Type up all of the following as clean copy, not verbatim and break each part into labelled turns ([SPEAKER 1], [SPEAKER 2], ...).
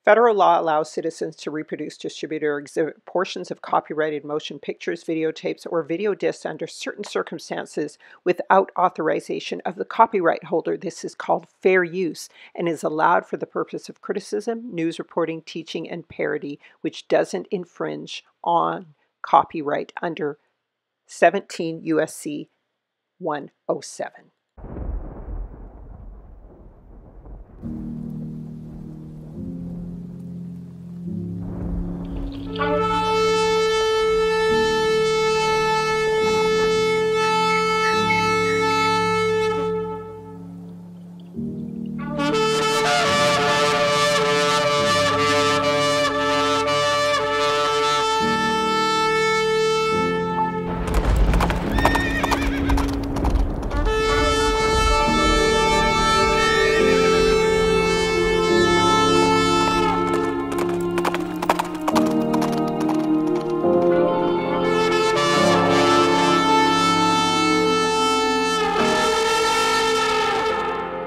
[SPEAKER 1] Federal law allows citizens to reproduce, distribute, or exhibit portions of copyrighted motion pictures, videotapes, or video discs under certain circumstances without authorization of the copyright holder. This is called fair use and is allowed for the purpose of criticism, news reporting, teaching, and parody, which doesn't infringe on copyright under 17 U.S.C. 107.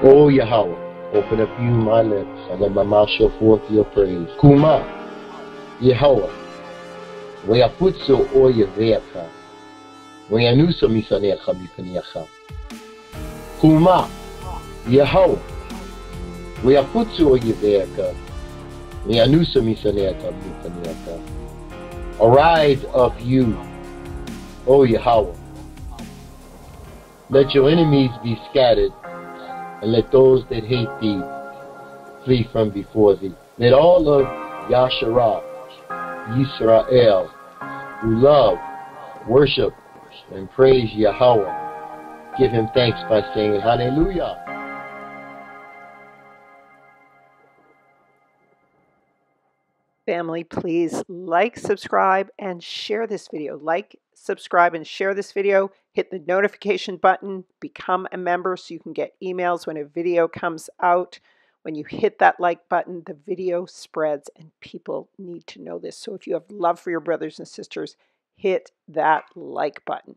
[SPEAKER 2] O Yahweh, open up you my lips, and let my mouth show forth your praise. Kuma, Yahweh, Wayaputso o Yaveka, Wayanuso misanecha mipanecha. Kuma, Yahweh, Wayaputso o Yaveka, Wayanuso misanecha mipanecha. Arise of you, O Yahweh. Let your enemies be scattered, and let those that hate thee flee from before thee. Let all of Yasharah, Yisrael, who love, worship, and praise Yahweh, give him thanks by saying Hallelujah.
[SPEAKER 1] Family, please like, subscribe, and share this video. Like, subscribe, and share this video. Hit the notification button. Become a member so you can get emails when a video comes out. When you hit that like button, the video spreads, and people need to know this. So if you have love for your brothers and sisters, hit that like button.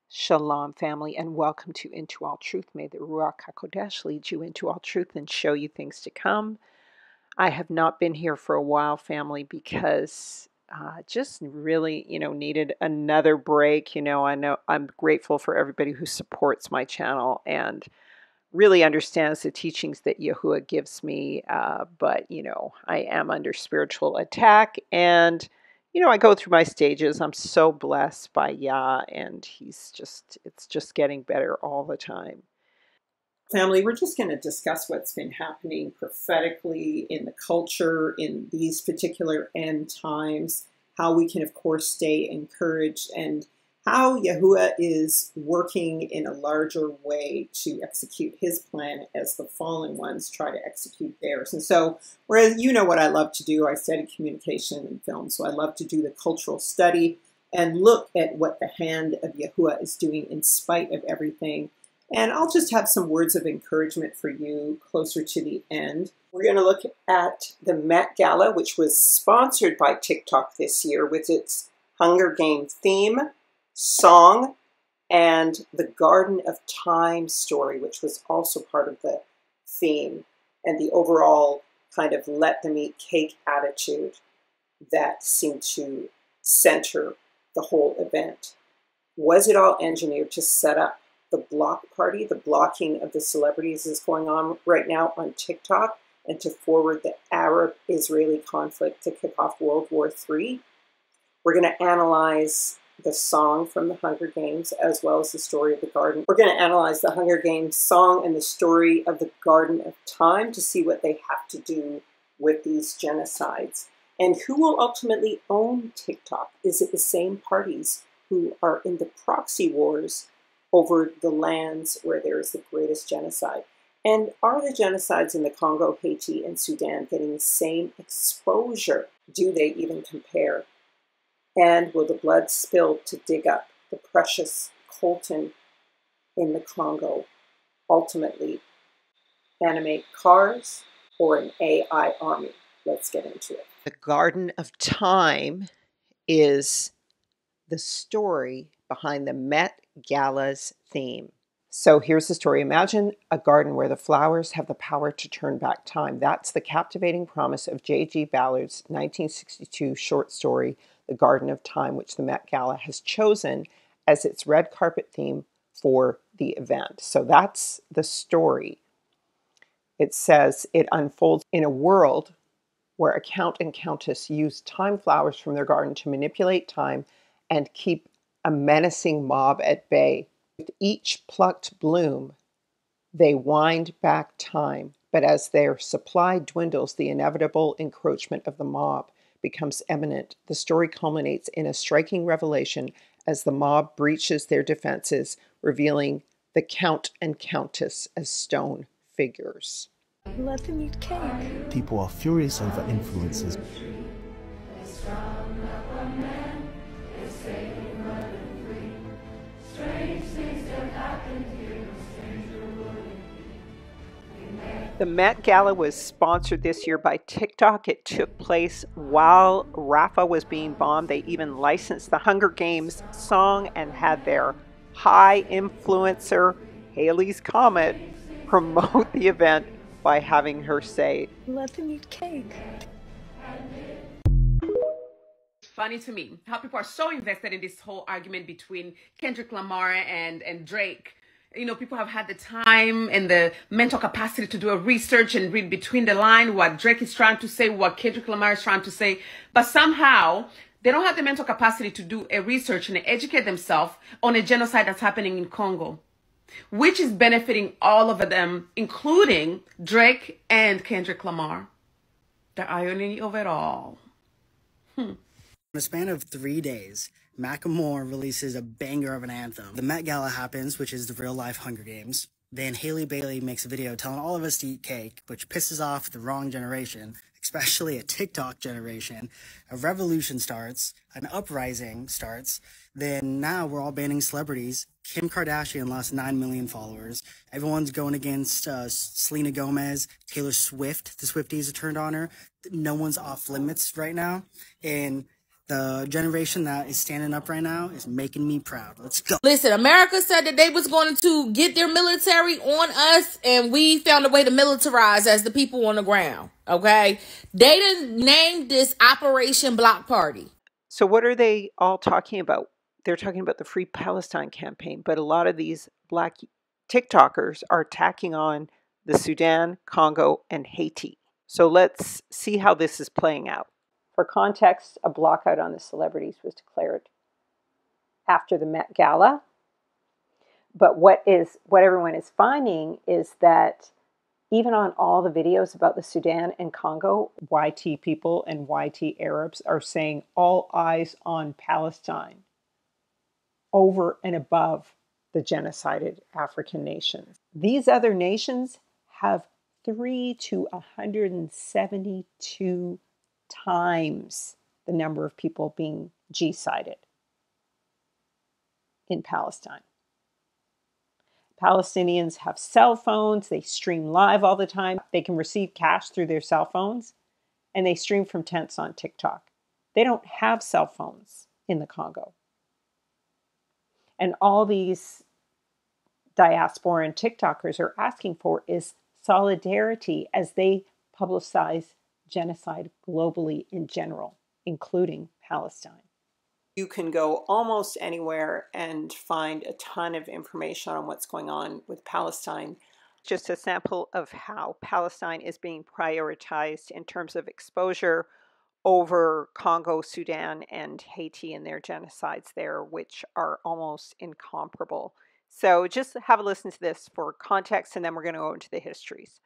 [SPEAKER 1] Shalom, family, and welcome to Into All Truth. May the Ruach HaKodesh lead you into all truth and show you things to come. I have not been here for a while, family, because just really, needed another break. I know I'm grateful for everybody who supports my channel and really understands the teachings that Yahuwah gives me. But, I am under spiritual attack, and, I go through my stages. I'm so blessed by Yah, and it's just getting better all the time. Family, we're just going to discuss what's been happening prophetically in the culture in these particular end times, how we can, of course, stay encouraged, and how Yahuwah is working in a larger way to execute his plan as the fallen ones try to execute theirs. And so, whereas you know what I love to do, I study communication and film, so I love to do the cultural study and look at what the hand of Yahuwah is doing in spite of everything. And I'll just have some words of encouragement for you closer to the end. We're going to look at the Met Gala, which was sponsored by TikTok this year with its Hunger Games theme, song, and the Garden of Time story, which was also part of the theme, and the overall kind of let them eat cake attitude that seemed to center the whole event. Was it all engineered to set up the block party, the blocking of the celebrities is going on right now on TikTok, and to forward the Arab-Israeli conflict to kick off World War III? We're going to analyze the song from the Hunger Games as well as the story of the garden. We're going to analyze the Hunger Games song and the story of the Garden of Time to see what they have to do with these genocides. And who will ultimately own TikTok? Is it the same parties who are in the proxy wars over the lands where there is the greatest genocide? And are the genocides in the Congo, Haiti, and Sudan getting the same exposure? Do they even compare? And will the blood spilled to dig up the precious coltan in the Congo ultimately animate cars or an AI army? Let's get into it. The Garden of Time is the story behind the Met Gala's theme. So here's the story. Imagine a garden where the flowers have the power to turn back time. That's the captivating promise of J.G. Ballard's 1962 short story, The Garden of Time, which the Met Gala has chosen as its red carpet theme for the event. So that's the story. It says it unfolds in a world where a count and countess use time flowers from their garden to manipulate time and keep a menacing mob at bay. With each plucked bloom, they wind back time, but as their supply dwindles, the inevitable encroachment of the mob becomes imminent. The story culminates in a striking revelation as the mob breaches their defenses, revealing the count and countess as stone figures.
[SPEAKER 3] Let them eat cake.
[SPEAKER 4] People are furious over influences.
[SPEAKER 1] The Met Gala was sponsored this year by TikTok. It took place while Rafah was being bombed. They even licensed the Hunger Games song and had their high influencer, Haley's Comet, promote the event by having her say,
[SPEAKER 3] Let them eat cake.
[SPEAKER 5] Funny to me how people are so invested in this whole argument between Kendrick Lamar and Drake. You know, people have had the time and the mental capacity to do a research and read between the line what Drake is trying to say, what Kendrick Lamar is trying to say. But somehow they don't have the mental capacity to do a research and educate themselves on a genocide that's happening in Congo, which is benefiting all of them, including Drake and Kendrick Lamar. The irony of it all.
[SPEAKER 6] In a span of 3 days, Macklemore releases a banger of an anthem. The Met Gala happens, which is the real-life Hunger Games. Then Hailey Bailey makes a video telling all of us to eat cake, which pisses off the wrong generation, especially a TikTok generation. A revolution starts, an uprising starts. Then now we're all banning celebrities. Kim Kardashian lost 9 million followers. Everyone's going against Selena Gomez, Taylor Swift. The Swifties are turned on her. No one's off limits right now. And the generation that is standing up right now is making me proud. Let's go.
[SPEAKER 7] Listen, America said that they was going to get their military on us, and we found a way to militarize as the people on the ground, okay? They didn't name this Operation Block Party.
[SPEAKER 1] So what are they all talking about? They're talking about the Free Palestine campaign, but a lot of these black TikTokers are attacking on the Sudan, Congo, and Haiti. So let's see how this is playing out. For context, a blockout on the celebrities was declared after the Met Gala. But what everyone is finding is that even on all the videos about the Sudan and Congo, YT people and YT Arabs are saying all eyes on Palestine over and above the genocided African nations. These other nations have 3 to 172 times the number of people being genocided in Palestine. Palestinians have cell phones. They stream live all the time. They can receive cash through their cell phones, and they stream from tents on TikTok. They don't have cell phones in the Congo. And all these diaspora and TikTokers are asking for is solidarity as they publicize genocide globally in general, including Palestine. You can go almost anywhere and find a ton of information on what's going on with Palestine. Just a sample of how Palestine is being prioritized in terms of exposure over Congo, Sudan, and Haiti and their genocides there, which are almost incomparable. So just have a listen to this for context, and then we're going to go into the histories.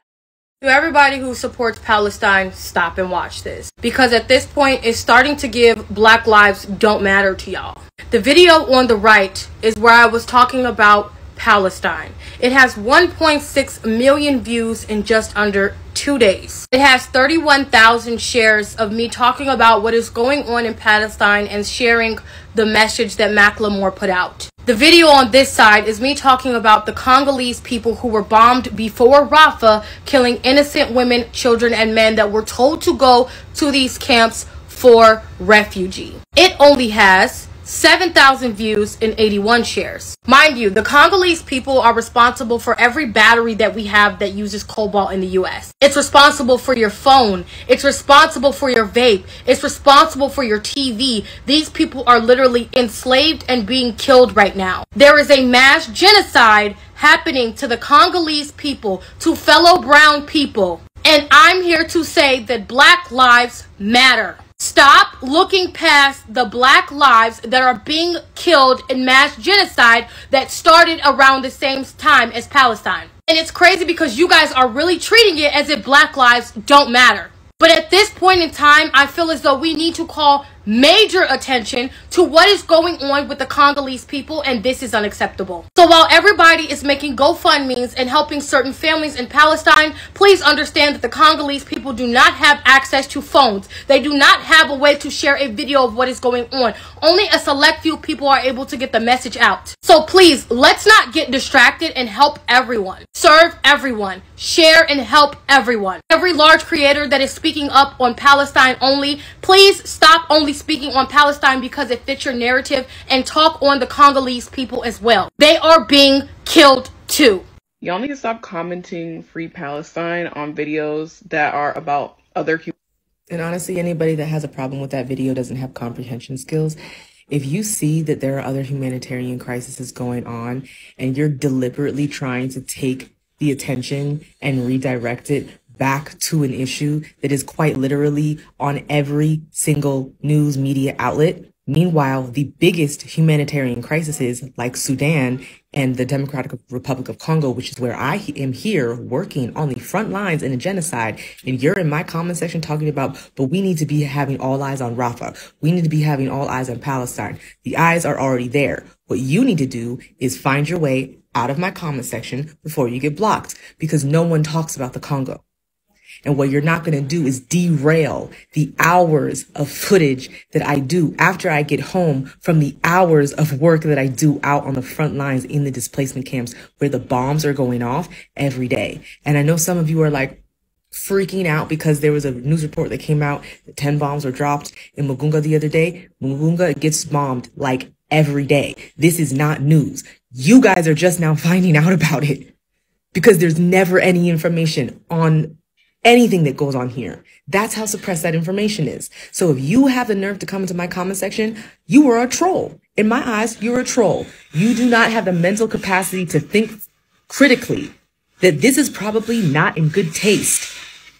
[SPEAKER 7] To everybody who supports Palestine, stop and watch this. Because at this point, it's starting to give Black lives don't matter to y'all. The video on the right is where I was talking about Palestine. It has 1.6 million views in just under 2 days. It has 31,000 shares of me talking about what is going on in Palestine and sharing the message that Macklemore put out. The video on this side is me talking about the Congolese people who were bombed before Rafah, killing innocent women, children, and men that were told to go to these camps for refugee. It only has 7,000 views and 81 shares. Mind you, the Congolese people are responsible for every battery that we have that uses cobalt in the US. It's responsible for your phone. It's responsible for your vape. It's responsible for your TV. These people are literally enslaved and being killed right now. There is a mass genocide happening to the Congolese people, to fellow brown people. And I'm here to say that Black lives matter. Stop looking past the Black lives that are being killed in mass genocide that started around the same time as Palestine. And it's crazy because you guys are really treating it as if Black lives don't matter. But at this point in time, I feel as though we need to call major attention to what is going on with the Congolese people, and this is unacceptable. So while everybody is making GoFundMes and helping certain families in Palestine, please understand that the Congolese people do not have access to phones. They do not have a way to share a video of what is going on. Only a select few people are able to get the message out. So please, let's not get distracted and help everyone. Serve everyone. Share and help everyone. Every large creator that is speaking up on Palestine only, please stop only speaking on Palestine because it fits your narrative, and talk on the Congolese people as well. They are being killed too.
[SPEAKER 8] Y'all need to stop commenting Free Palestine on videos that are about other people.
[SPEAKER 9] And honestly, anybody that has a problem with that video doesn't have comprehension skills. If you see that there are other humanitarian crises going on and you're deliberately trying to take the attention and redirect it back to an issue that is quite literally on every single news media outlet. Meanwhile, the biggest humanitarian crises like Sudan and the Democratic Republic of Congo, which is where I am here working on the front lines in a genocide, and you're in my comment section talking about, but we need to be having all eyes on Rafah. We need to be having all eyes on Palestine. The eyes are already there. What you need to do is find your way out of my comment section before you get blocked, because no one talks about the Congo. And what you're not going to do is derail the hours of footage that I do after I get home from the hours of work that I do out on the front lines in the displacement camps where the bombs are going off every day. And I know some of you are like freaking out because there was a news report that came out that 10 bombs were dropped in Mugunga the other day. Mugunga gets bombed like every day. This is not news. You guys are just now finding out about it because there's never any information on anything that goes on here. That's how suppressed that information is. So if you have the nerve to come into my comment section, you are a troll. In my eyes, you're a troll. You do not have the mental capacity to think critically that this is probably not in good taste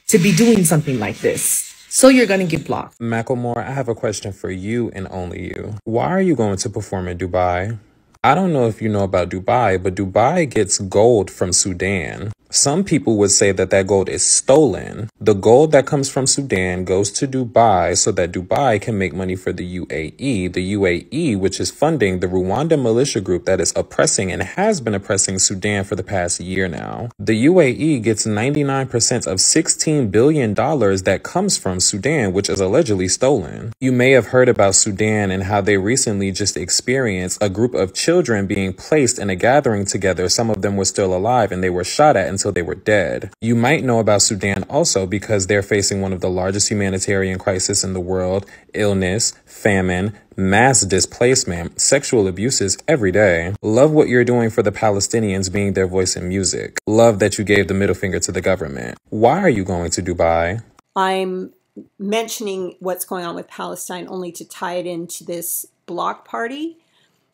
[SPEAKER 9] to be doing something like this. So you're going to get blocked.
[SPEAKER 10] Macklemore, I have a question for you and only you. Why are you going to perform in Dubai? I don't know if you know about Dubai, but Dubai gets gold from Sudan. Some people would say that that gold is stolen. The gold that comes from Sudan goes to Dubai so that Dubai can make money for the UAE. The UAE, which is funding the Rwandan militia group that is oppressing and has been oppressing Sudan for the past year now. The UAE gets 99% of $16 billion that comes from Sudan, which is allegedly stolen. You may have heard about Sudan and how they recently just experienced a group of children being placed in a gathering together. Some of them were still alive and they were shot at until they were dead. You might know about Sudan also because they're facing one of the largest humanitarian crises in the world: illness, famine, mass displacement, sexual abuses every day. Love what you're doing for the Palestinians, being their voice in music. Love that you gave the middle finger to the government. Why are you going to Dubai?
[SPEAKER 1] I'm mentioning what's going on with Palestine only to tie it into this block party,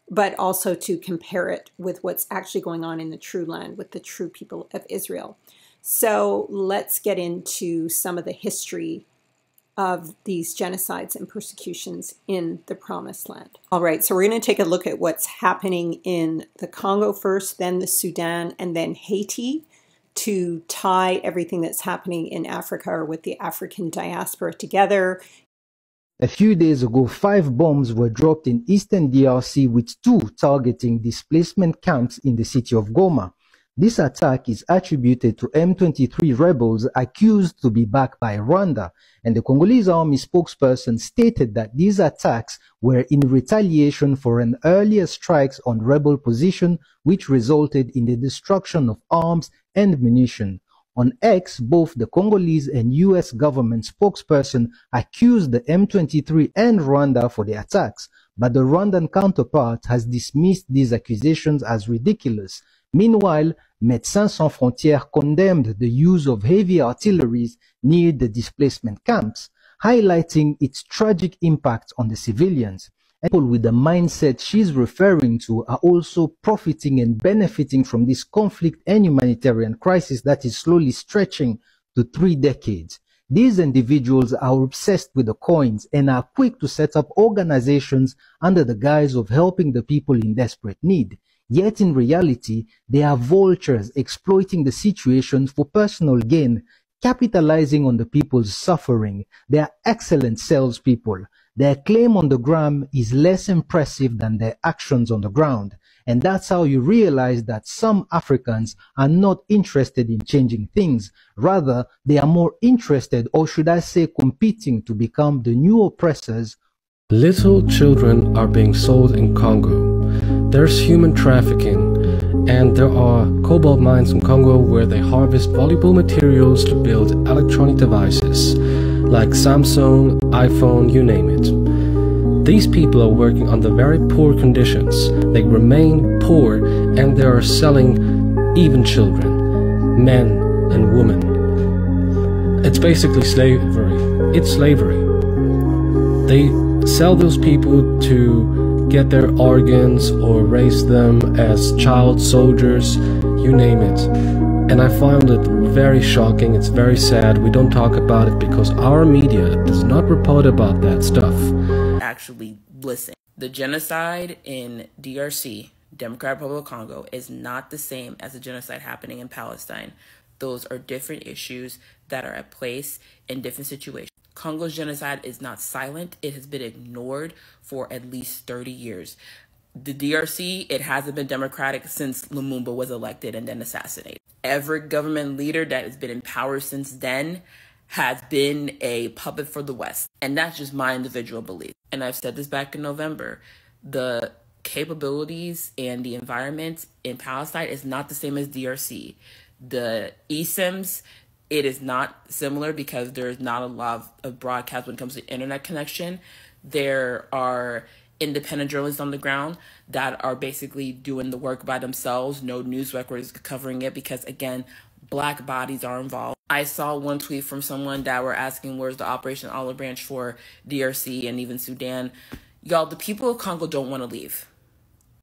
[SPEAKER 1] but also to compare it with what's actually going on in the true land with the true people of Israel. So let's get into some of the history of these genocides and persecutions in the Promised Land. All right, so we're going to take a look at what's happening in the Congo first, then the Sudan, and then Haiti, to tie everything that's happening in Africa or with the African diaspora together.
[SPEAKER 11] A few days ago, 5 bombs were dropped in eastern DRC, with 2 targeting displacement camps in the city of Goma. This attack is attributed to M23 rebels accused to be backed by Rwanda, and the Congolese army spokesperson stated that these attacks were in retaliation for an earlier strikes on rebel position, which resulted in the destruction of arms and munition. On X, both the Congolese and US government spokesperson accused the M23 and Rwanda for the attacks, but the Rwandan counterpart has dismissed these accusations as ridiculous. Meanwhile, Médecins Sans Frontières condemned the use of heavy artillery near the displacement camps, highlighting its tragic impact on the civilians. And people with the mindset she's referring to are also profiting and benefiting from this conflict and humanitarian crisis that is slowly stretching to 3 decades. These individuals are obsessed with the coins and are quick to set up organizations under the guise of helping the people in desperate need. Yet in reality, they are vultures exploiting the situation for personal gain, capitalizing on the people's suffering. They are excellent salespeople. Their claim on the gram is less impressive than their actions on the ground. And that's how you realize that some Africans are not interested in changing things. Rather, they are more interested, or should I say competing, to become the new oppressors.
[SPEAKER 12] Little children are being sold in Congo. There's human trafficking, and there are cobalt mines in Congo where they harvest valuable materials to build electronic devices, like Samsung, iPhone, you name it. These people are working under very poor conditions. They remain poor, and they are selling even children, men and women. It's basically slavery. It's slavery. They sell those people to get their organs or raise them as child soldiers, you name it. And I found it very shocking. It's very sad. We don't talk about it because our media does not report about that stuff.
[SPEAKER 13] Actually listen. The genocide in DRC, Democratic Republic of Congo, is not the same as the genocide happening in Palestine. Those are different issues that are at place in different situations. Congo's genocide is not silent. It has been ignored for at least 30 years. The DRC, it hasn't been democratic since Lumumba was elected and then assassinated. Every government leader that has been in power since then has been a puppet for the West. And that's just my individual belief. And I've said this back in November. The capabilities and the environment in Palestine is not the same as DRC. The ESIMs, it is not similar because there's not a lot of broadcast when it comes to internet connection. There are independent journalists on the ground that are basically doing the work by themselves. No news records covering it because, again, Black bodies are involved. I saw one tweet from someone that were asking where's the Operation Olive Branch for DRC and even Sudan. Y'all, the people of Congo don't want to leave.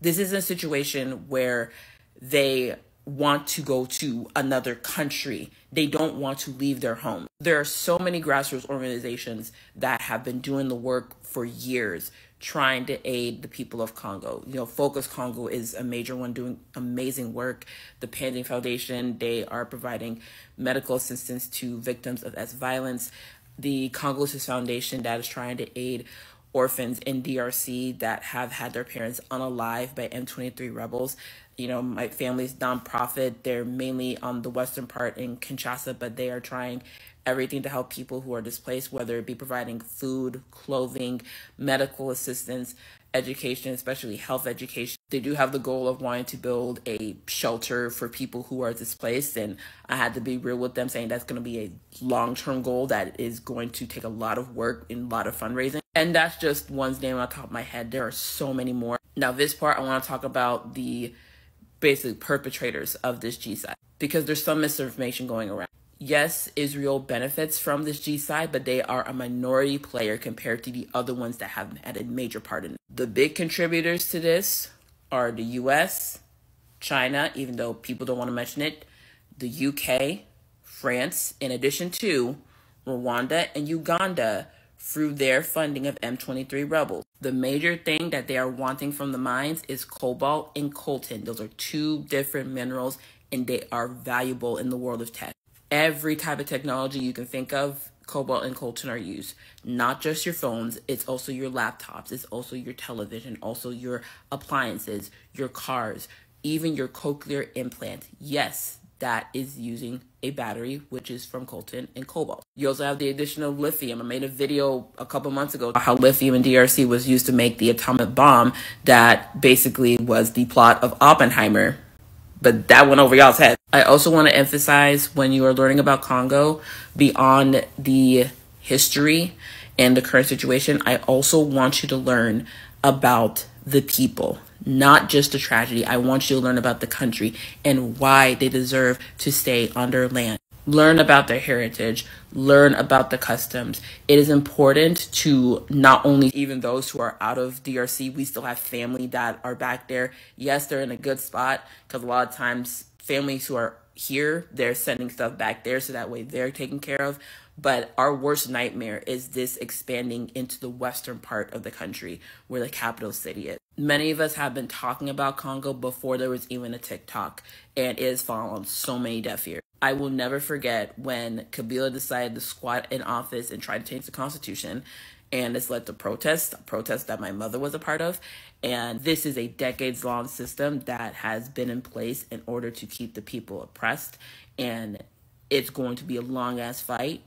[SPEAKER 13] This is a situation where they want to go to another country. They don't want to leave their home. There are so many grassroots organizations that have been doing the work for years, trying to aid the people of Congo. You know, Focus Congo is a major one doing amazing work. The Panding Foundation, they are providing medical assistance to victims of violence. The Congolese Foundation that is trying to aid orphans in DRC that have had their parents unalived by M23 rebels. You know, my family's nonprofit, they're mainly on the western part in Kinshasa, but they are trying everything to help people who are displaced, whether it be providing food, clothing, medical assistance, education, especially health education. They do have the goal of wanting to build a shelter for people who are displaced, and I had to be real with them, saying that's going to be a long-term goal that is going to take a lot of work and a lot of fundraising. And that's just one's name on top of my head. There are so many more. Now, this part, I want to talk about the basic perpetrators of this genocide, because there's some misinformation going around. Yes, Israel benefits from this genocide, but they are a minority player compared to the other ones that have had a major part in it. The big contributors to this are the US, China, even though people don't want to mention it, the UK, France, in addition to Rwanda and Uganda through their funding of M23 rebels. The major thing that they are wanting from the mines is cobalt and coltan. Those are two different minerals, and they are valuable in the world of tech. Every type of technology you can think of, cobalt and coltan are used. Not just your phones, it's also your laptops, it's also your television, also your appliances, your cars, even your cochlear implant. Yes, that is using a battery, which is from coltan and cobalt. You also have the addition of lithium. I made a video a couple months ago about how lithium in DRC was used to make the atomic bomb that basically was the plot of Oppenheimer. but that went over y'all's head. I also want to emphasize, when you are learning about Congo, beyond the history and the current situation, I also want you to learn about the people, not just the tragedy. I want you to learn about the country and why they deserve to stay on their land. Learn about their heritage, learn about the customs. It is important to not only, even those who are out of DRC, we still have family that are back there. Yes, they're in a good spot, because a lot of times families who are here, they're sending stuff back there so that way they're taken care of. But our worst nightmare is this expanding into the western part of the country, where the capital city is. Many of us have been talking about Congo before there was even a TikTok, and it has fallen on so many deaf ears. I will never forget when Kabila decided to squat in office and try to change the constitution, and this led to protests, a protest that my mother was a part of. And this is a decades-long system that has been in place in order to keep the people oppressed, and it's going to be a long-ass fight.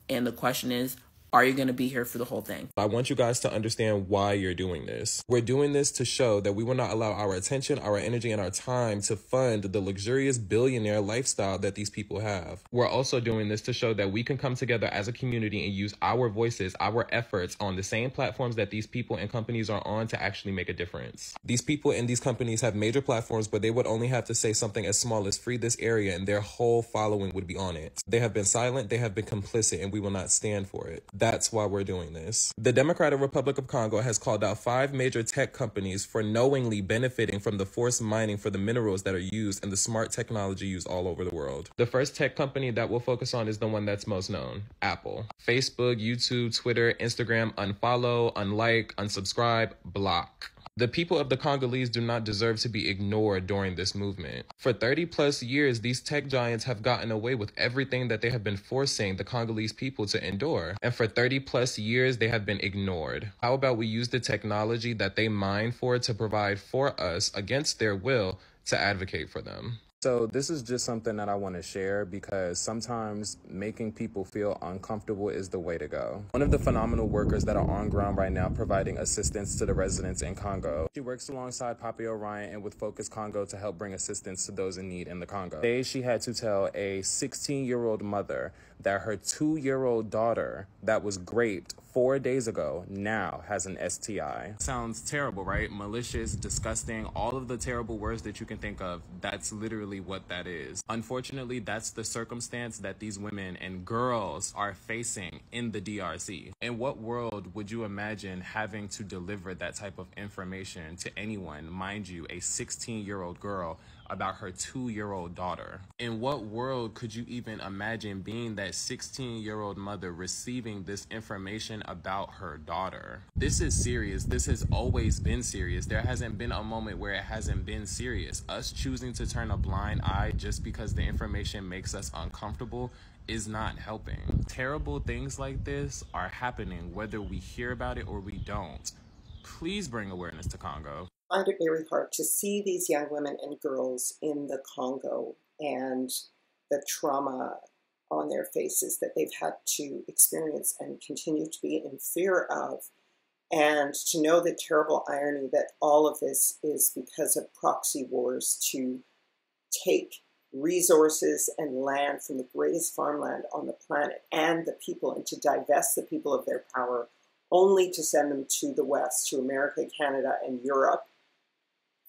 [SPEAKER 13] And the question is, are you going to be here for the whole thing?
[SPEAKER 10] I want you guys to understand why you're doing this. We're doing this to show that we will not allow our attention, our energy, and our time to fund the luxurious billionaire lifestyle that these people have. We're also doing this to show that we can come together as a community and use our voices, our efforts on the same platforms that these people and companies are on to actually make a difference. These people and these companies have major platforms, but they would only have to say something as small as free this area and their whole following would be on it. They have been silent, they have been complicit, and we will not stand for it. That's why we're doing this. The Democratic Republic of Congo has called out 5 major tech companies for knowingly benefiting from the forced mining for the minerals that are used and the smart technology used all over the world. The first tech company that we'll focus on is the one that's most known, Apple. Facebook, YouTube, Twitter, Instagram, unfollow, unlike, unsubscribe, block. The people of the Congolese do not deserve to be ignored during this movement. For 30 plus years, these tech giants have gotten away with everything that they have been forcing the Congolese people to endure. And for 30 plus years, they have been ignored. How about we use the technology that they mine for to provide for us against their will to advocate for them? So this is just something that I want to share because sometimes making people feel uncomfortable is the way to go. One of the phenomenal workers that are on ground right now providing assistance to the residents in Congo. She works alongside Papi Orion and with Focus Congo to help bring assistance to those in need in the Congo. Today, she had to tell a 16-year-old mother that her 2-year-old daughter that was raped 4 days ago now has an STI. Sounds terrible, right? Malicious, disgusting, all of the terrible words that you can think of. That's literally what that is. Unfortunately, that's the circumstance that these women and girls are facing in the DRC. In what world would you imagine having to deliver that type of information to anyone, mind you, a 16-year-old girl, about her 2-year-old daughter? In what world could you even imagine being that 16-year-old mother receiving this information about her daughter? This is serious. This has always been serious. There hasn't been a moment where it hasn't been serious. Us choosing to turn a blind eye just because the information makes us uncomfortable is not helping. Terrible things like this are happening whether we hear about it or we don't. Please bring awareness to Congo.
[SPEAKER 1] I find it very hard to see these young women and girls in the Congo and the trauma on their faces that they've had to experience and continue to be in fear of, and to know the terrible irony that all of this is because of proxy wars to take resources and land from the greatest farmland on the planet and the people, and to divest the people of their power, only to send them to the West, to America, Canada, and Europe,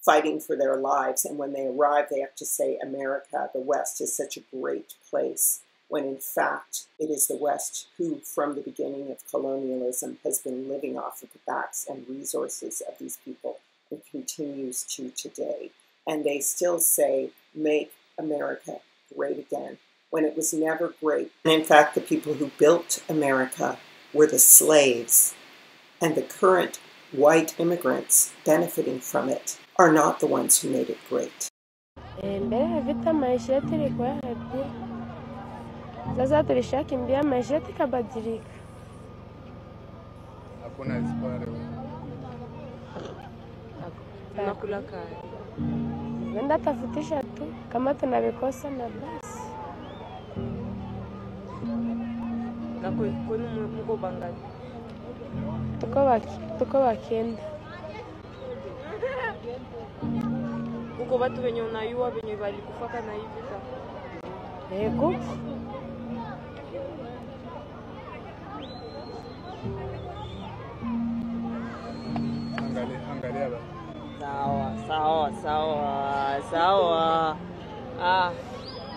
[SPEAKER 1] fighting for their lives. And when they arrive, they have to say, America, the West is such a great place, when in fact it is the West who, from the beginning of colonialism, has been living off of the backs and resources of these people and continues to today. And they still say, make America great again, when it was never great. And in fact, the people who built America were the slaves, and the current white immigrants benefiting from it are not the ones who made it great.
[SPEAKER 14] Nenda tafutisha tu kama tunavikosa na basi. Na kwenu mko bangapi? Tuko wakenda.
[SPEAKER 15] Kuko watu wenye unayua wenye walikufaka na hivi vita.
[SPEAKER 14] Kuko.
[SPEAKER 15] Angalia ba. Sawa.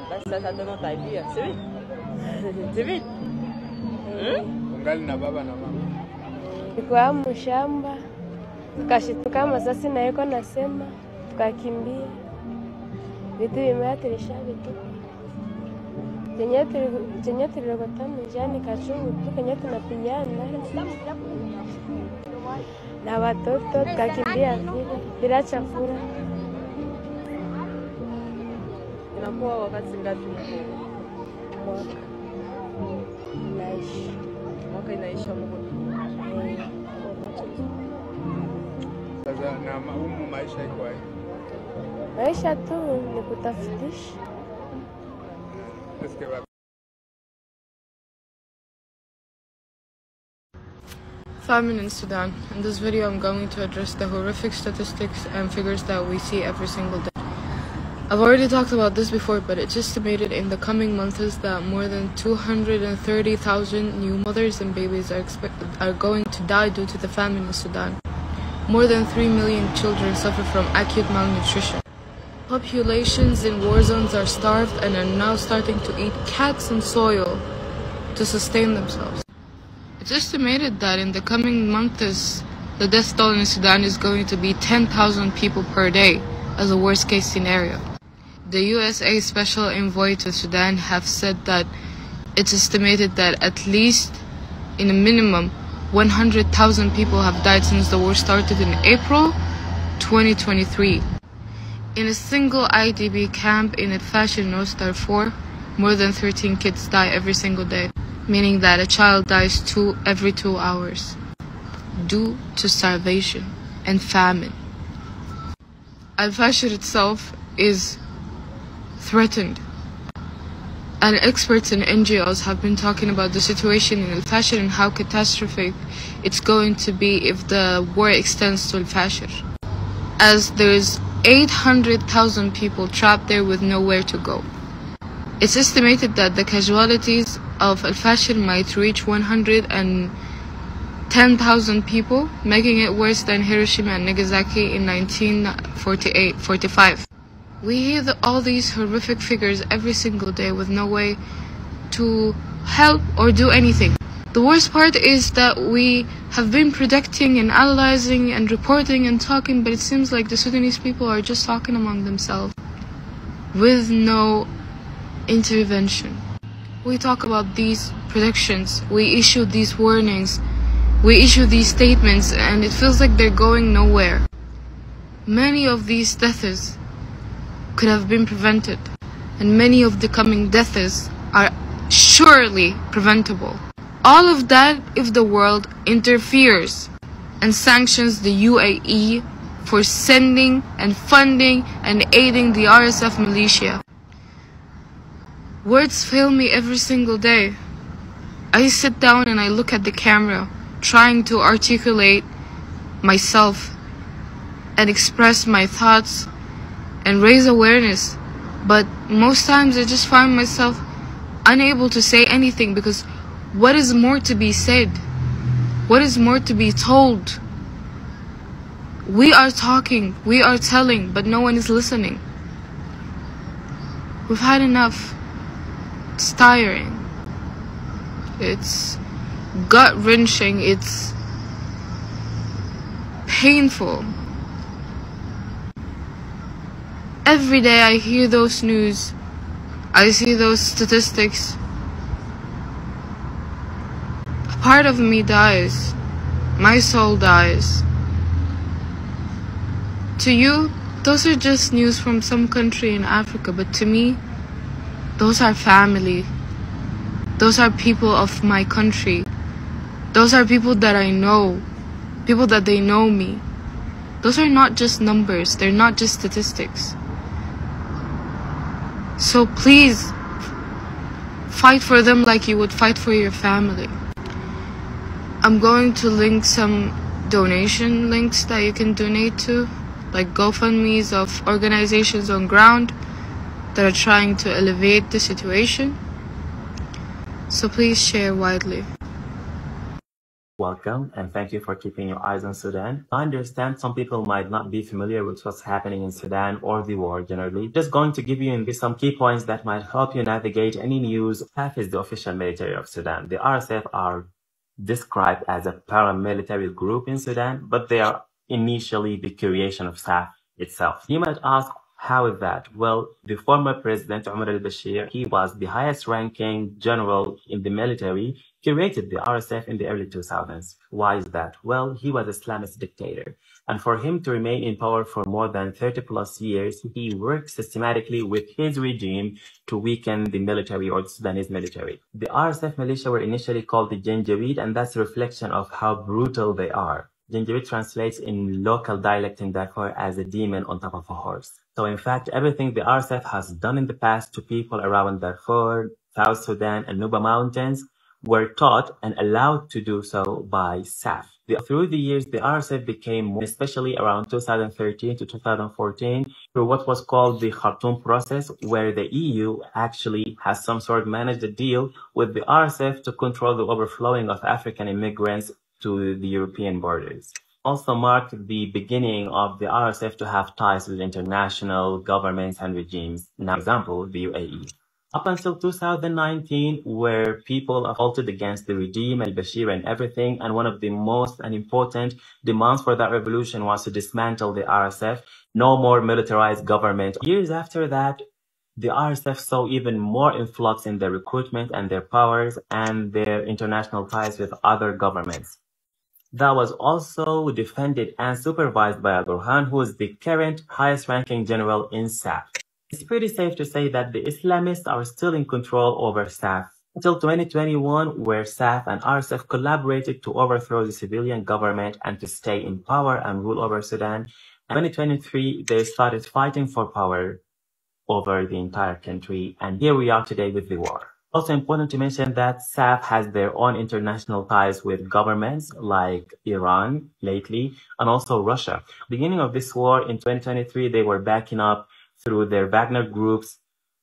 [SPEAKER 15] Basi sasa ndio tabia, si? Hivi? Ungali na baba na mama.
[SPEAKER 14] Kwa mshamba. Tukashituka masasi na yuko nasema, tukakimbia. Vitu vimeatirisha vitu. Chenye tulirogota mjani kachungu tu kenye tunapigana. Na watoto tukakimbia vile bila chakula.
[SPEAKER 15] Inakuwa wakati ngapi? Mwaka inaisha Mungu. Sasa na maisha iko wapi?
[SPEAKER 14] Maisha tu ni kutafutisha.
[SPEAKER 7] Famine in Sudan. In this video, I'm going to address the horrific statistics and figures that we see every single day. I've already talked about this before, but it's estimated in the coming months that more than 230,000 new mothers and babies are going to die due to the famine in Sudan. More than 3 million children suffer from acute malnutrition. Populations in war zones are starved and are now starting to eat cats and soil to sustain themselves. It's estimated that in the coming months, the death toll in Sudan is going to be 10,000 people per day as a worst case scenario. The USA Special Envoy to Sudan have said that it's estimated that at least in a minimum 100,000 people have died since the war started in April 2023. In a single IDP camp in El Fasher, North Darfur, more than 13 kids die every single day, meaning that a child dies every 2 hours due to starvation and famine. El Fasher itself is threatened, and experts and NGOs have been talking about the situation in El Fasher and how catastrophic it's going to be if the war extends to El Fasher, as there's 800,000 people trapped there with nowhere to go. It's estimated that the casualties of El Fasher might reach 110,000 people, making it worse than Hiroshima and Nagasaki in 1945. We hear all these horrific figures every single day with no way to help or do anything. The worst part is that we have been predicting and analyzing and reporting and talking, but it seems like the Sudanese people are just talking among themselves with no intervention. We talk about these predictions, we issue these warnings, we issue these statements, and it feels like they're going nowhere. Many of these deaths could have been prevented, and many of the coming deaths are surely preventable. All of that if the world interferes and sanctions the UAE for sending and funding and aiding the RSF militia. Words fail me every single day. I sit down and I look at the camera, trying to articulate myself and express my thoughts and raise awareness, but most times I just find myself unable to say anything, because what is more to be said? What is more to be told? We are talking, we are telling, but no one is listening. We've had enough. It's tiring. It's gut-wrenching. It's painful. Every day I hear those news. I see those statistics. A part of me dies. My soul dies. To you, those are just news from some country in Africa, but to me, those are family. Those are people of my country. Those are people that I know. People that they know me. Those are not just numbers. They're not just statistics. So please, fight for them like you would fight for your family. I'm going to link some donation links that you can donate to.
[SPEAKER 16] like GoFundMes of organizations on ground that are trying to elevate the situation. So please share widely.
[SPEAKER 17] Welcome, and thank you for keeping your eyes on Sudan. I understand some people might not be familiar with what's happening in Sudan or the war generally. Just going to give you some key points that might help you navigate any news. SAF is the official military of Sudan. The RSF are described as a paramilitary group in Sudan, but they are initially the creation of SAF itself. You might ask, how is that? Well, the former president, Omar al-Bashir, he was the highest ranking general in the military, created the RSF in the early 2000s. Why is that? Well, he was an Islamist dictator. And for him to remain in power for more than 30 plus years, he worked systematically with his regime to weaken the military or the Sudanese military. The RSF militia were initially called the Janjaweed, and that's a reflection of how brutal they are. Janjaweed translates in local dialect in Darfur as a demon on top of a horse. So in fact, everything the RSF has done in the past to people around Darfur, South Sudan, and Nuba Mountains were taught and allowed to do so by SAF. Through the years, the RSF became, especially around 2013 to 2014, through what was called the Khartoum process, where the EU actually has some sort of managed a deal with the RSF to control the overflowing of African immigrants to the European borders. Also marked the beginning of the RSF to have ties with international governments and regimes. Now, for example, the UAE. Up until 2019, where people revolted against the regime, al-Bashir and everything, and one of the most and important demands for that revolution was to dismantle the RSF, no more militarized government. Years after that, the RSF saw even more influx in their recruitment and their powers and their international ties with other governments. That was also defended and supervised by al-Burhan, who is the current highest-ranking general in SAF. It's pretty safe to say that the Islamists are still in control over SAF until 2021, where SAF and RSF collaborated to overthrow the civilian government and to stay in power and rule over Sudan. In 2023, they started fighting for power over the entire country, and here we are today with the war. Also important to mention that SAF has their own international ties with governments like Iran lately, and also Russia. Beginning of this war in 2023, they were backing up through their Wagner groups,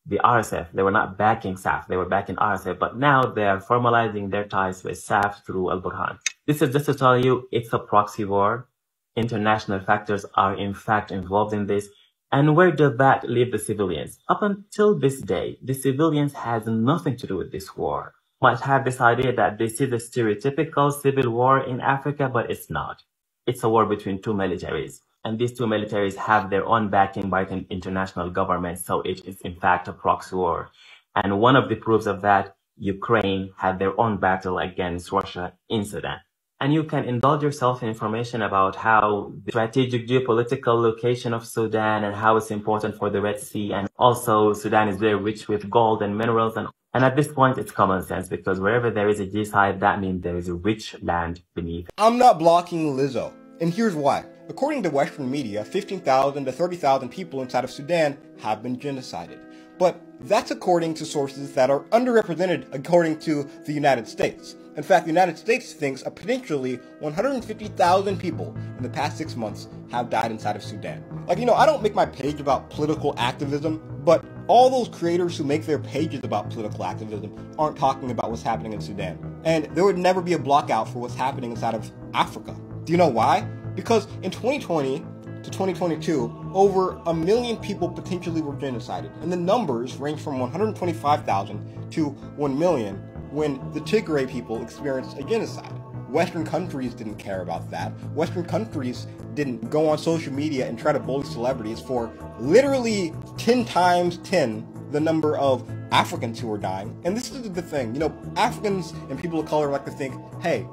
[SPEAKER 17] the RSF. They were not backing SAF, they were backing RSF, but now they are formalizing their ties with SAF through al-Burhan. This is just to tell you it's a proxy war. International factors are in fact involved in this. And where does that leave the civilians? Up until this day, the civilians has nothing to do with this war. Might have this idea that this is a stereotypical civil war in Africa, but it's not. It's a war between two militaries. And these two militaries have their own backing by the international government, so it is in fact a proxy war. And one of the proofs of that, Ukraine had their own battle against Russia in Sudan. And you can indulge yourself in information about how the strategic geopolitical location of Sudan and how it's important for the Red Sea. And also Sudan is very rich with gold and minerals. And at this point, it's common sense, because wherever there is a genocide, that means there is a rich land beneath.
[SPEAKER 18] I'm not blocking Lizzo, and here's why. According to Western media, 15,000 to 30,000 people inside of Sudan have been genocided. But that's according to sources that are underrepresented according to the United States. In fact, the United States thinks a potentially 150,000 people in the past 6 months have died inside of Sudan. Like, I don't make my page about political activism, but all those creators who make their pages about political activism aren't talking about what's happening in Sudan. And there would never be a blockout for what's happening inside of Africa. Do you know why? Because in 2020 to 2022, over 1 million people potentially were genocided. And the numbers range from 125,000 to 1 million when the Tigray people experienced a genocide. Western countries didn't care about that. Western countries didn't go on social media and try to bully celebrities for literally 10 times 10 the number of Africans who were dying. And this is the thing, Africans and people of color like to think, hey,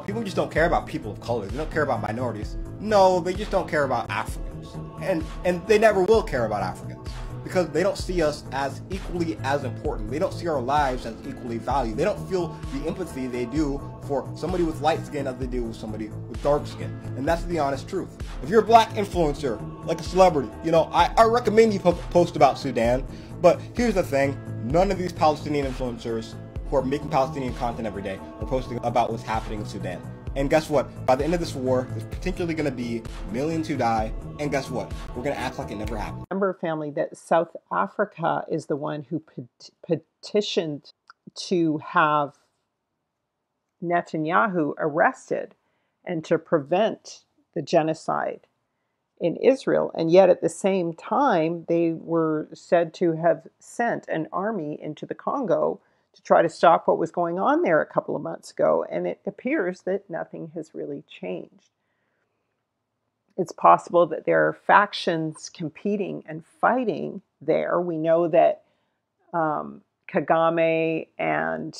[SPEAKER 18] people just don't care about people of color. They don't care about minorities. No, they just don't care about Africans. And they never will care about Africans, because they don't see us as equally as important. They don't see our lives as equally valued. They don't feel the empathy they do for somebody with light skin as they do with somebody with dark skin. And that's the honest truth. If you're a black influencer, like a celebrity, I recommend you post about Sudan. But here's the thing, none of these Palestinian influencers who are making Palestinian content every day are posting about what's happening in Sudan. And guess what? By the end of this war, there's potentially going to be millions who die. And guess what? We're going to act like it never happened.
[SPEAKER 1] Remember, family, that South Africa is the one who petitioned to have Netanyahu arrested and to prevent the genocide in Israel. And yet at the same time, they were said to have sent an army into the Congo to try to stop what was going on there a couple of months ago. And it appears that nothing has really changed. It's possible that there are factions competing and fighting there. We know that Kagame and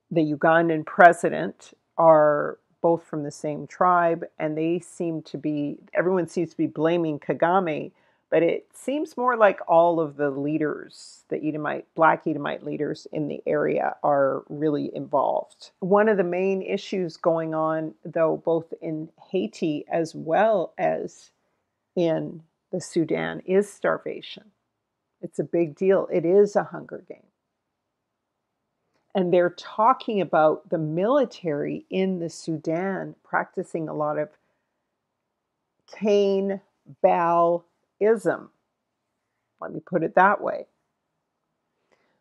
[SPEAKER 1] the Ugandan president are both from the same tribe, and they seem to be, everyone seems to be blaming Kagame, but it seems more like all of the leaders, the Edomite, black Edomite leaders in the area are really involved. One of the main issues going on, though, both in Haiti as well as in the Sudan, is starvation. It's a big deal. It is a hunger game. And they're talking about the military in the Sudan practicing a lot of Cain Baal-ism. Let me put it that way.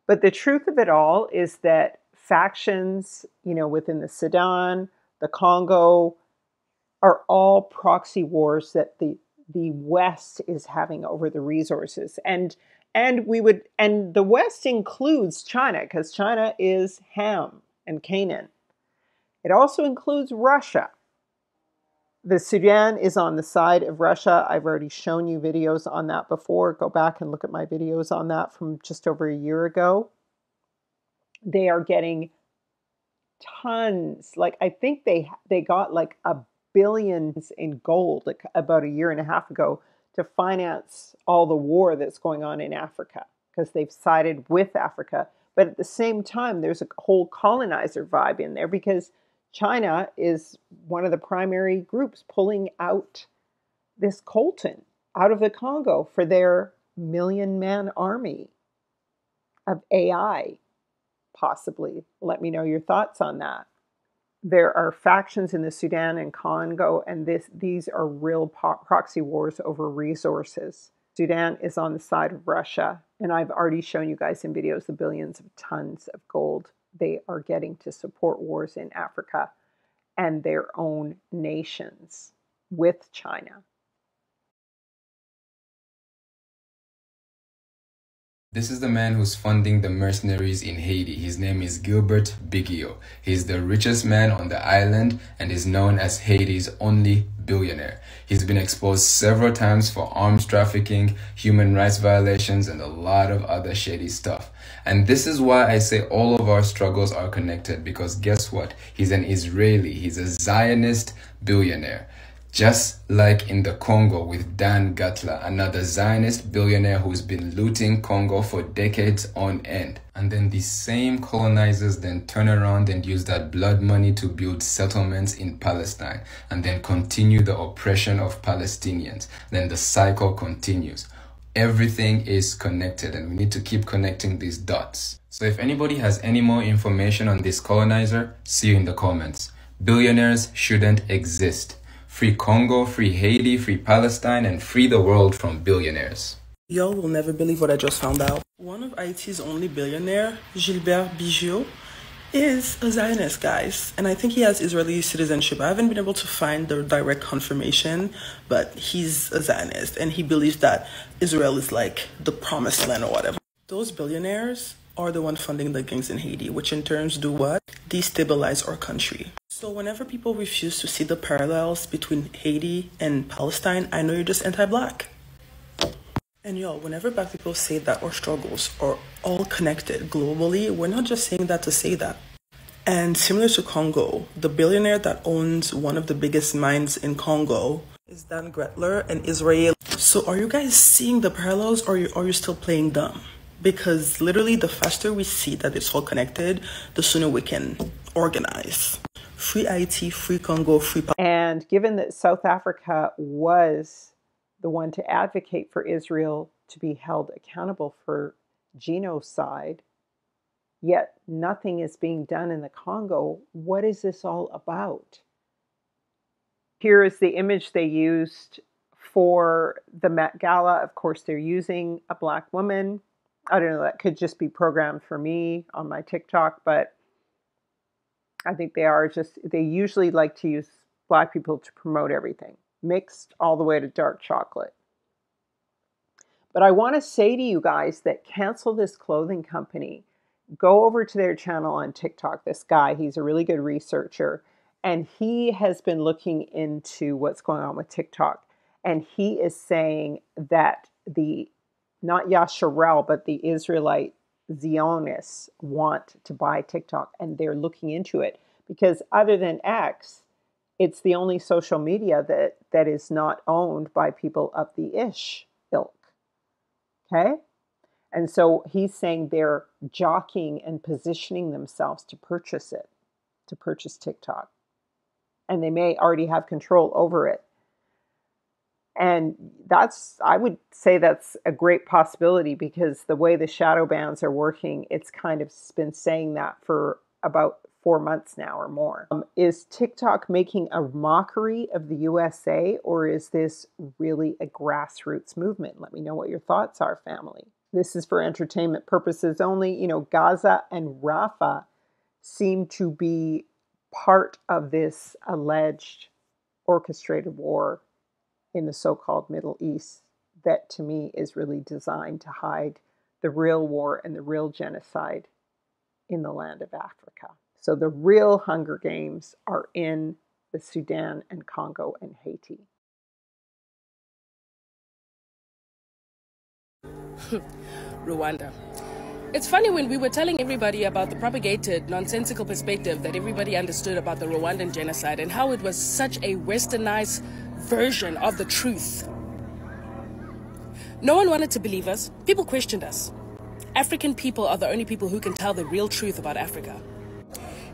[SPEAKER 1] But the truth of it all is that factions, within the Sudan, the Congo, are all proxy wars that the West is having over the resources. And the West includes China, because China is Ham and Canaan. It also includes Russia. The Sudan is on the side of Russia. I've already shown you videos on that before. Go back and look at my videos on that from just over a year ago. They are getting tons. I think they got like $1 billion in gold about a year and a half ago to finance all the war that's going on in Africa, because they've sided with Africa. But at the same time, there's a whole colonizer vibe in there, because China is one of the primary groups pulling out this coltan out of the Congo for their million-man army of AI, possibly. Let me know your thoughts on that. There are factions in the Sudan and Congo, and these are real proxy wars over resources. Sudan is on the side of Russia, and I've already shown you guys in videos the billions of tons of gold they are getting to support wars in Africa and their own nations with China.
[SPEAKER 19] This is the man who's funding the mercenaries in Haiti. His name is Gilbert Bigio. He's the richest man on the island and is known as Haiti's only billionaire. He's been exposed several times for arms trafficking, human rights violations, and a lot of other shady stuff. And this is why I say all of our struggles are connected, because guess what? He's an Israeli. He's a Zionist billionaire. Just like in the Congo with Dan Gatla, another Zionist billionaire who's been looting Congo for decades on end. And then these same colonizers then turn around and use that blood money to build settlements in Palestine and then continue the oppression of Palestinians. Then the cycle continues. Everything is connected, and we need to keep connecting these dots. So if anybody has any more information on this colonizer, see you in the comments. Billionaires shouldn't exist. Free Congo, free Haiti, free Palestine, and free the world from billionaires.
[SPEAKER 20] Y'all will never believe what I just found out. One of Haiti's only billionaire, Gilbert Bigio, is a Zionist, guys. And I think he has Israeli citizenship. I haven't been able to find the direct confirmation, but he's a Zionist. And he believes that Israel is like the promised land or whatever. Those billionaires are the ones funding the gangs in Haiti, which in turn do what? Destabilize our country. So whenever people refuse to see the parallels between Haiti and Palestine, I know you're just anti-black. And y'all, whenever black people say that our struggles are all connected globally, we're not just saying that to say that. And similar to Congo, the billionaire that owns one of the biggest mines in Congo is Dan Gretler, an Israeli. So are you guys seeing the parallels, or are you still playing dumb? Because literally the faster we see that it's all connected, the sooner we can organize. Free Haiti, free Congo, free...
[SPEAKER 1] And given that South Africa was the one to advocate for Israel to be held accountable for genocide, yet nothing is being done in the Congo, what is this all about? Here is the image they used for the Met Gala. Of course, they're using a black woman. I don't know, that could just be programmed for me on my TikTok, but I think they usually like to use black people to promote everything, mixed all the way to dark chocolate. But I want to say to you guys that Cancel This Clothing Company, go over to their channel on TikTok. This guy, he's a really good researcher, and he has been looking into what's going on with TikTok. And he is saying that not Yasharel, but the Israelite Zionists want to buy TikTok, and they're looking into it because other than X, it's the only social media that is not owned by people of the Ish ilk. Okay? And so he's saying they're jockeying and positioning themselves to purchase it, to purchase TikTok. And they may already have control over it. And I would say that's a great possibility because the way the shadow bans are working, it's kind of been saying that for about 4 months now or more. Is TikTok making a mockery of the USA, or is this really a grassroots movement? Let me know what your thoughts are, family. This is for entertainment purposes only. You know, Gaza and Rafah seem to be part of this alleged orchestrated war in the so-called Middle East that to me is really designed to hide the real war and the real genocide in the land of Africa. So the real Hunger Games are in the Sudan and Congo and Haiti.
[SPEAKER 21] Rwanda. It's funny, when we were telling everybody about the propagated, nonsensical perspective that everybody understood about the Rwandan genocide and how it was such a westernized version of the truth. No one wanted to believe us. People questioned us. African people are the only people who can tell the real truth about Africa.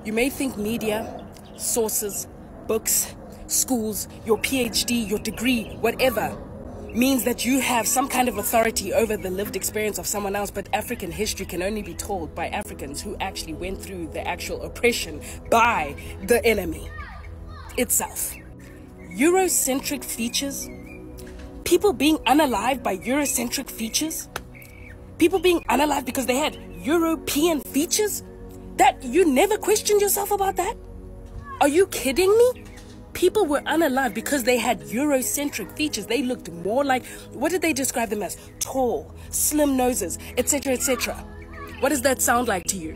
[SPEAKER 21] You may think media, sources, books, schools, your PhD, your degree, whatever, means that you have some kind of authority over the lived experience of someone else, but African history can only be told by Africans who actually went through the actual oppression by the enemy itself. Eurocentric features, people being unalived by Eurocentric features, people being unalived because they had European features, that you never questioned yourself about that? Are you kidding me? People were unalived because they had Eurocentric features. They looked more like, what did they describe them as? Tall, slim noses, etc., etc. What does that sound like to you?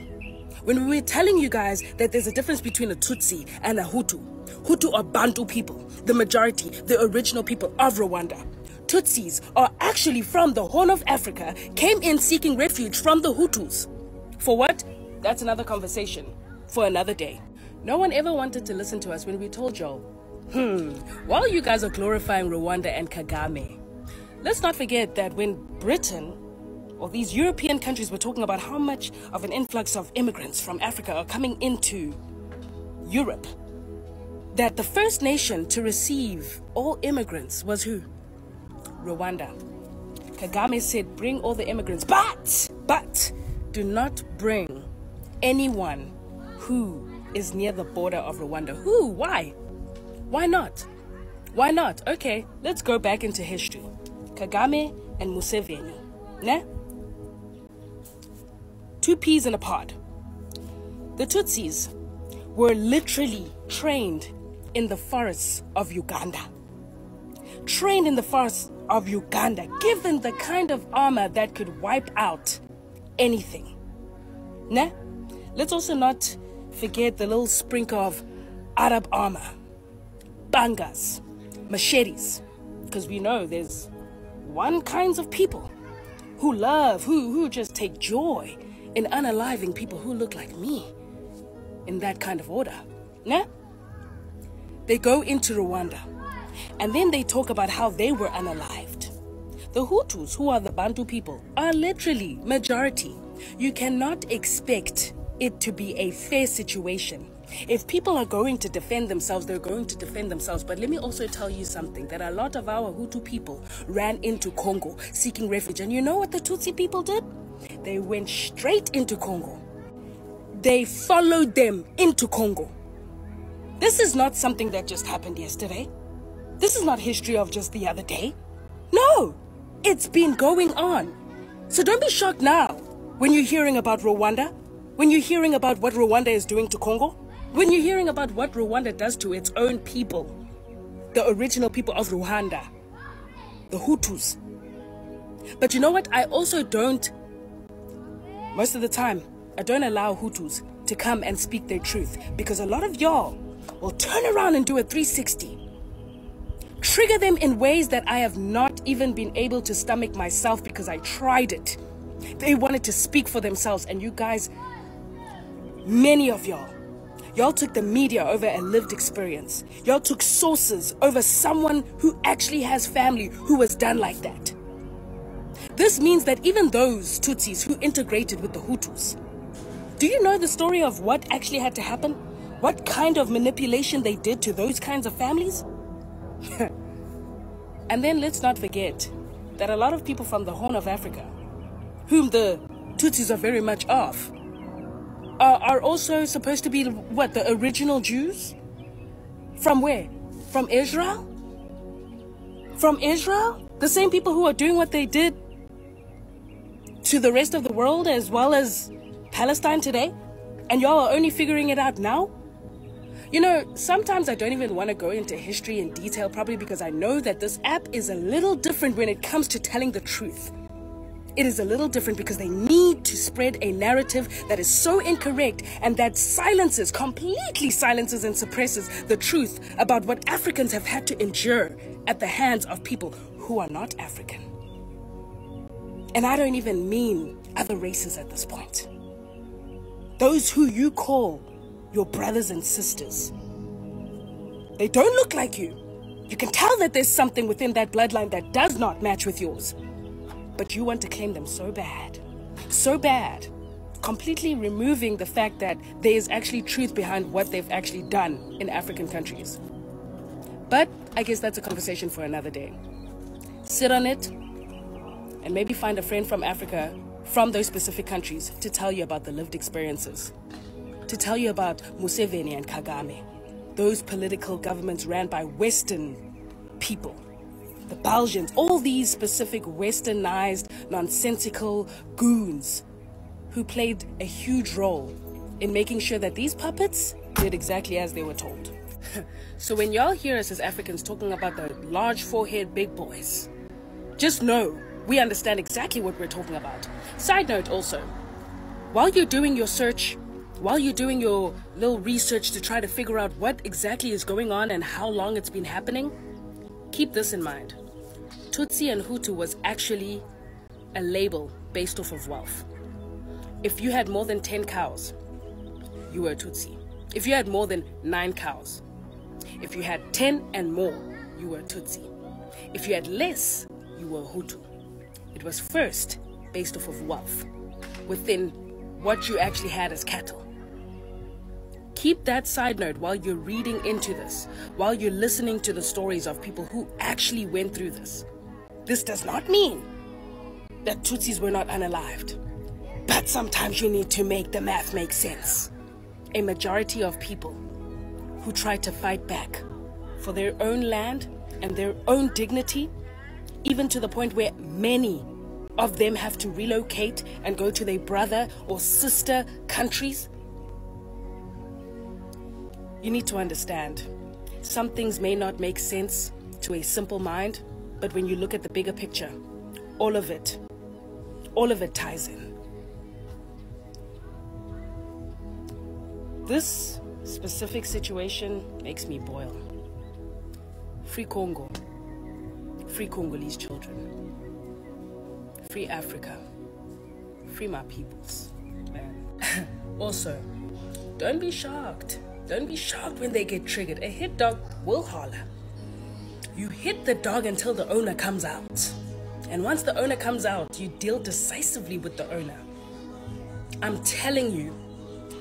[SPEAKER 21] When we were telling you guys that there's a difference between a Tutsi and a Hutu. Hutu are Bantu people, the majority, the original people of Rwanda. Tutsis are actually from the Horn of Africa, came in seeking refuge from the Hutus. For what? That's another conversation for another day. No one ever wanted to listen to us when we told y'all, while you guys are glorifying Rwanda and Kagame, let's not forget that when Britain or these European countries were talking about how much of an influx of immigrants from Africa are coming into Europe, that the first nation to receive all immigrants was who? Rwanda. Kagame said, bring all the immigrants, but do not bring anyone who is near the border of Rwanda. Who? Why? Why not? Why not? Okay, let's go back into history. Kagame and Museveni. Nah? Two peas in a pod. The Tutsis were literally trained in the forests of Uganda. Trained in the forests of Uganda. Given the kind of armor that could wipe out anything. Nah? Let's also not forget the little sprinkle of Arab armor, bangas, machetes, because we know there's one kinds of people who love, who just take joy in unaliving people who look like me in that kind of order. Nah? They go into Rwanda and then they talk about how they were unalived. The Hutus, who are the Bantu people, are literally majority. You cannot expect it to be a fair situation. If people are going to defend themselves, they're going to defend themselves. But let me also tell you something, that a lot of our Hutu people ran into Congo seeking refuge. And you know what the Tutsi people did? They went straight into Congo. They followed them into Congo. This is not something that just happened yesterday. This is not history of just the other day. No, it's been going on. So don't be shocked now when you're hearing about Rwanda, when you're hearing about what Rwanda is doing to Congo, when you're hearing about what Rwanda does to its own people, the original people of Rwanda, the Hutus. But you know what? I also don't, most of the time, I don't allow Hutus to come and speak their truth, because a lot of y'all will turn around and do a 360. Trigger them in ways that I have not even been able to stomach myself, because I tried it. They wanted to speak for themselves, and you guys, many of y'all took the media over a lived experience. Y'all took sources over someone who actually has family who was done like that. This means that even those Tutsis who integrated with the Hutus, do you know the story of what actually had to happen? What kind of manipulation they did to those kinds of families? And then let's not forget that a lot of people from the Horn of Africa, whom the Tutsis are very much of, are also supposed to be, what, the original Jews? From where? From Israel? From Israel? The same people who are doing what they did to the rest of the world as well as Palestine today? And y'all are only figuring it out now? You know, sometimes I don't even want to go into history in detail, probably because I know that this app is a little different when it comes to telling the truth. It is a little different because they need to spread a narrative that is so incorrect and that completely silences and suppresses the truth about what Africans have had to endure at the hands of people who are not African. And I don't even mean other races at this point. Those who you call your brothers and sisters. They don't look like you. You can tell that there's something within that bloodline that does not match with yours. But you want to claim them so bad, completely removing the fact that there is actually truth behind what they've actually done in African countries. But I guess that's a conversation for another day. Sit on it and maybe find a friend from Africa, from those specific countries, to tell you about the lived experiences, to tell you about Museveni and Kagame, those political governments ran by Western people. The Belgians, all these specific westernized, nonsensical goons who played a huge role in making sure that these puppets did exactly as they were told. So when y'all hear us as Africans talking about the large forehead big boys, just know we understand exactly what we're talking about. Side note also, while you're doing your search, while you're doing your little research to try to figure out what exactly is going on and how long it's been happening, keep this in mind. Tutsi and Hutu was actually a label based off of wealth. If you had more than 10 cows, you were a Tutsi. If you had more than 9 cows, if you had 10 and more, you were a Tutsi. If you had less, you were a Hutu. It was first based off of wealth, within what you actually had as cattle. Keep that side note while you're reading into this, while you're listening to the stories of people who actually went through this. This does not mean that Tutsis were not unalived, but sometimes you need to make the math make sense. A majority of people who tried to fight back for their own land and their own dignity, even to the point where many of them have to relocate and go to their brother or sister countries. You need to understand, some things may not make sense to a simple mind, but when you look at the bigger picture, all of it ties in. This specific situation makes me boil. Free Congo. Free Congolese children. Free Africa. Free my peoples. Man. Also, don't be shocked. Don't be shocked when they get triggered. A hit dog will holler. You hit the dog until the owner comes out. And once the owner comes out, you deal decisively with the owner. I'm telling you,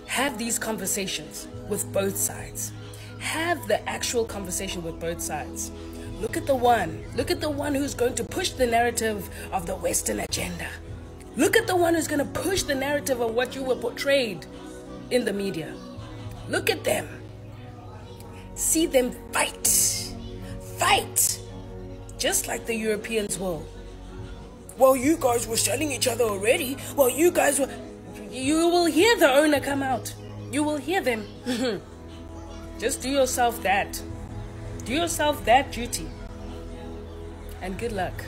[SPEAKER 21] have these conversations with both sides. Have the actual conversation with both sides. Look at the one who's going to push the narrative of the Western agenda. Look at the one who's going to push the narrative of what you were portrayed in the media. Look at them. see them fight. Fight! Just like the Europeans will. Well, you guys were selling each other already. Well, you guys were... You will hear the owner come out. You will hear them. Just do yourself that. Do yourself that duty. And good luck.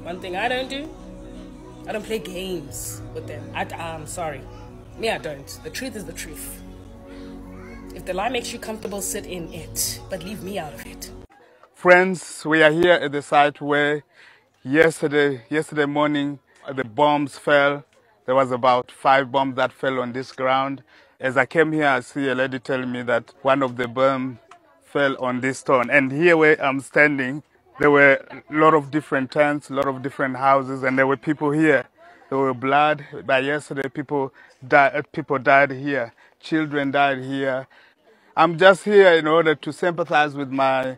[SPEAKER 21] One thing I don't do, I don't play games with them. I'm sorry. Me, I don't. The truth is the truth. If the lie makes you comfortable, sit in it. But leave me out of it.
[SPEAKER 15] Friends, we are here at the site where yesterday morning the bombs fell. There was about 5 bombs that fell on this ground. As I came here, I see a lady telling me that one of the bombs fell on this stone. And here where I'm standing, there were a lot of different tents, a lot of different houses, and there were people here. There were blood. By yesterday, people died here. Children died here. I'm just here in order to sympathize with my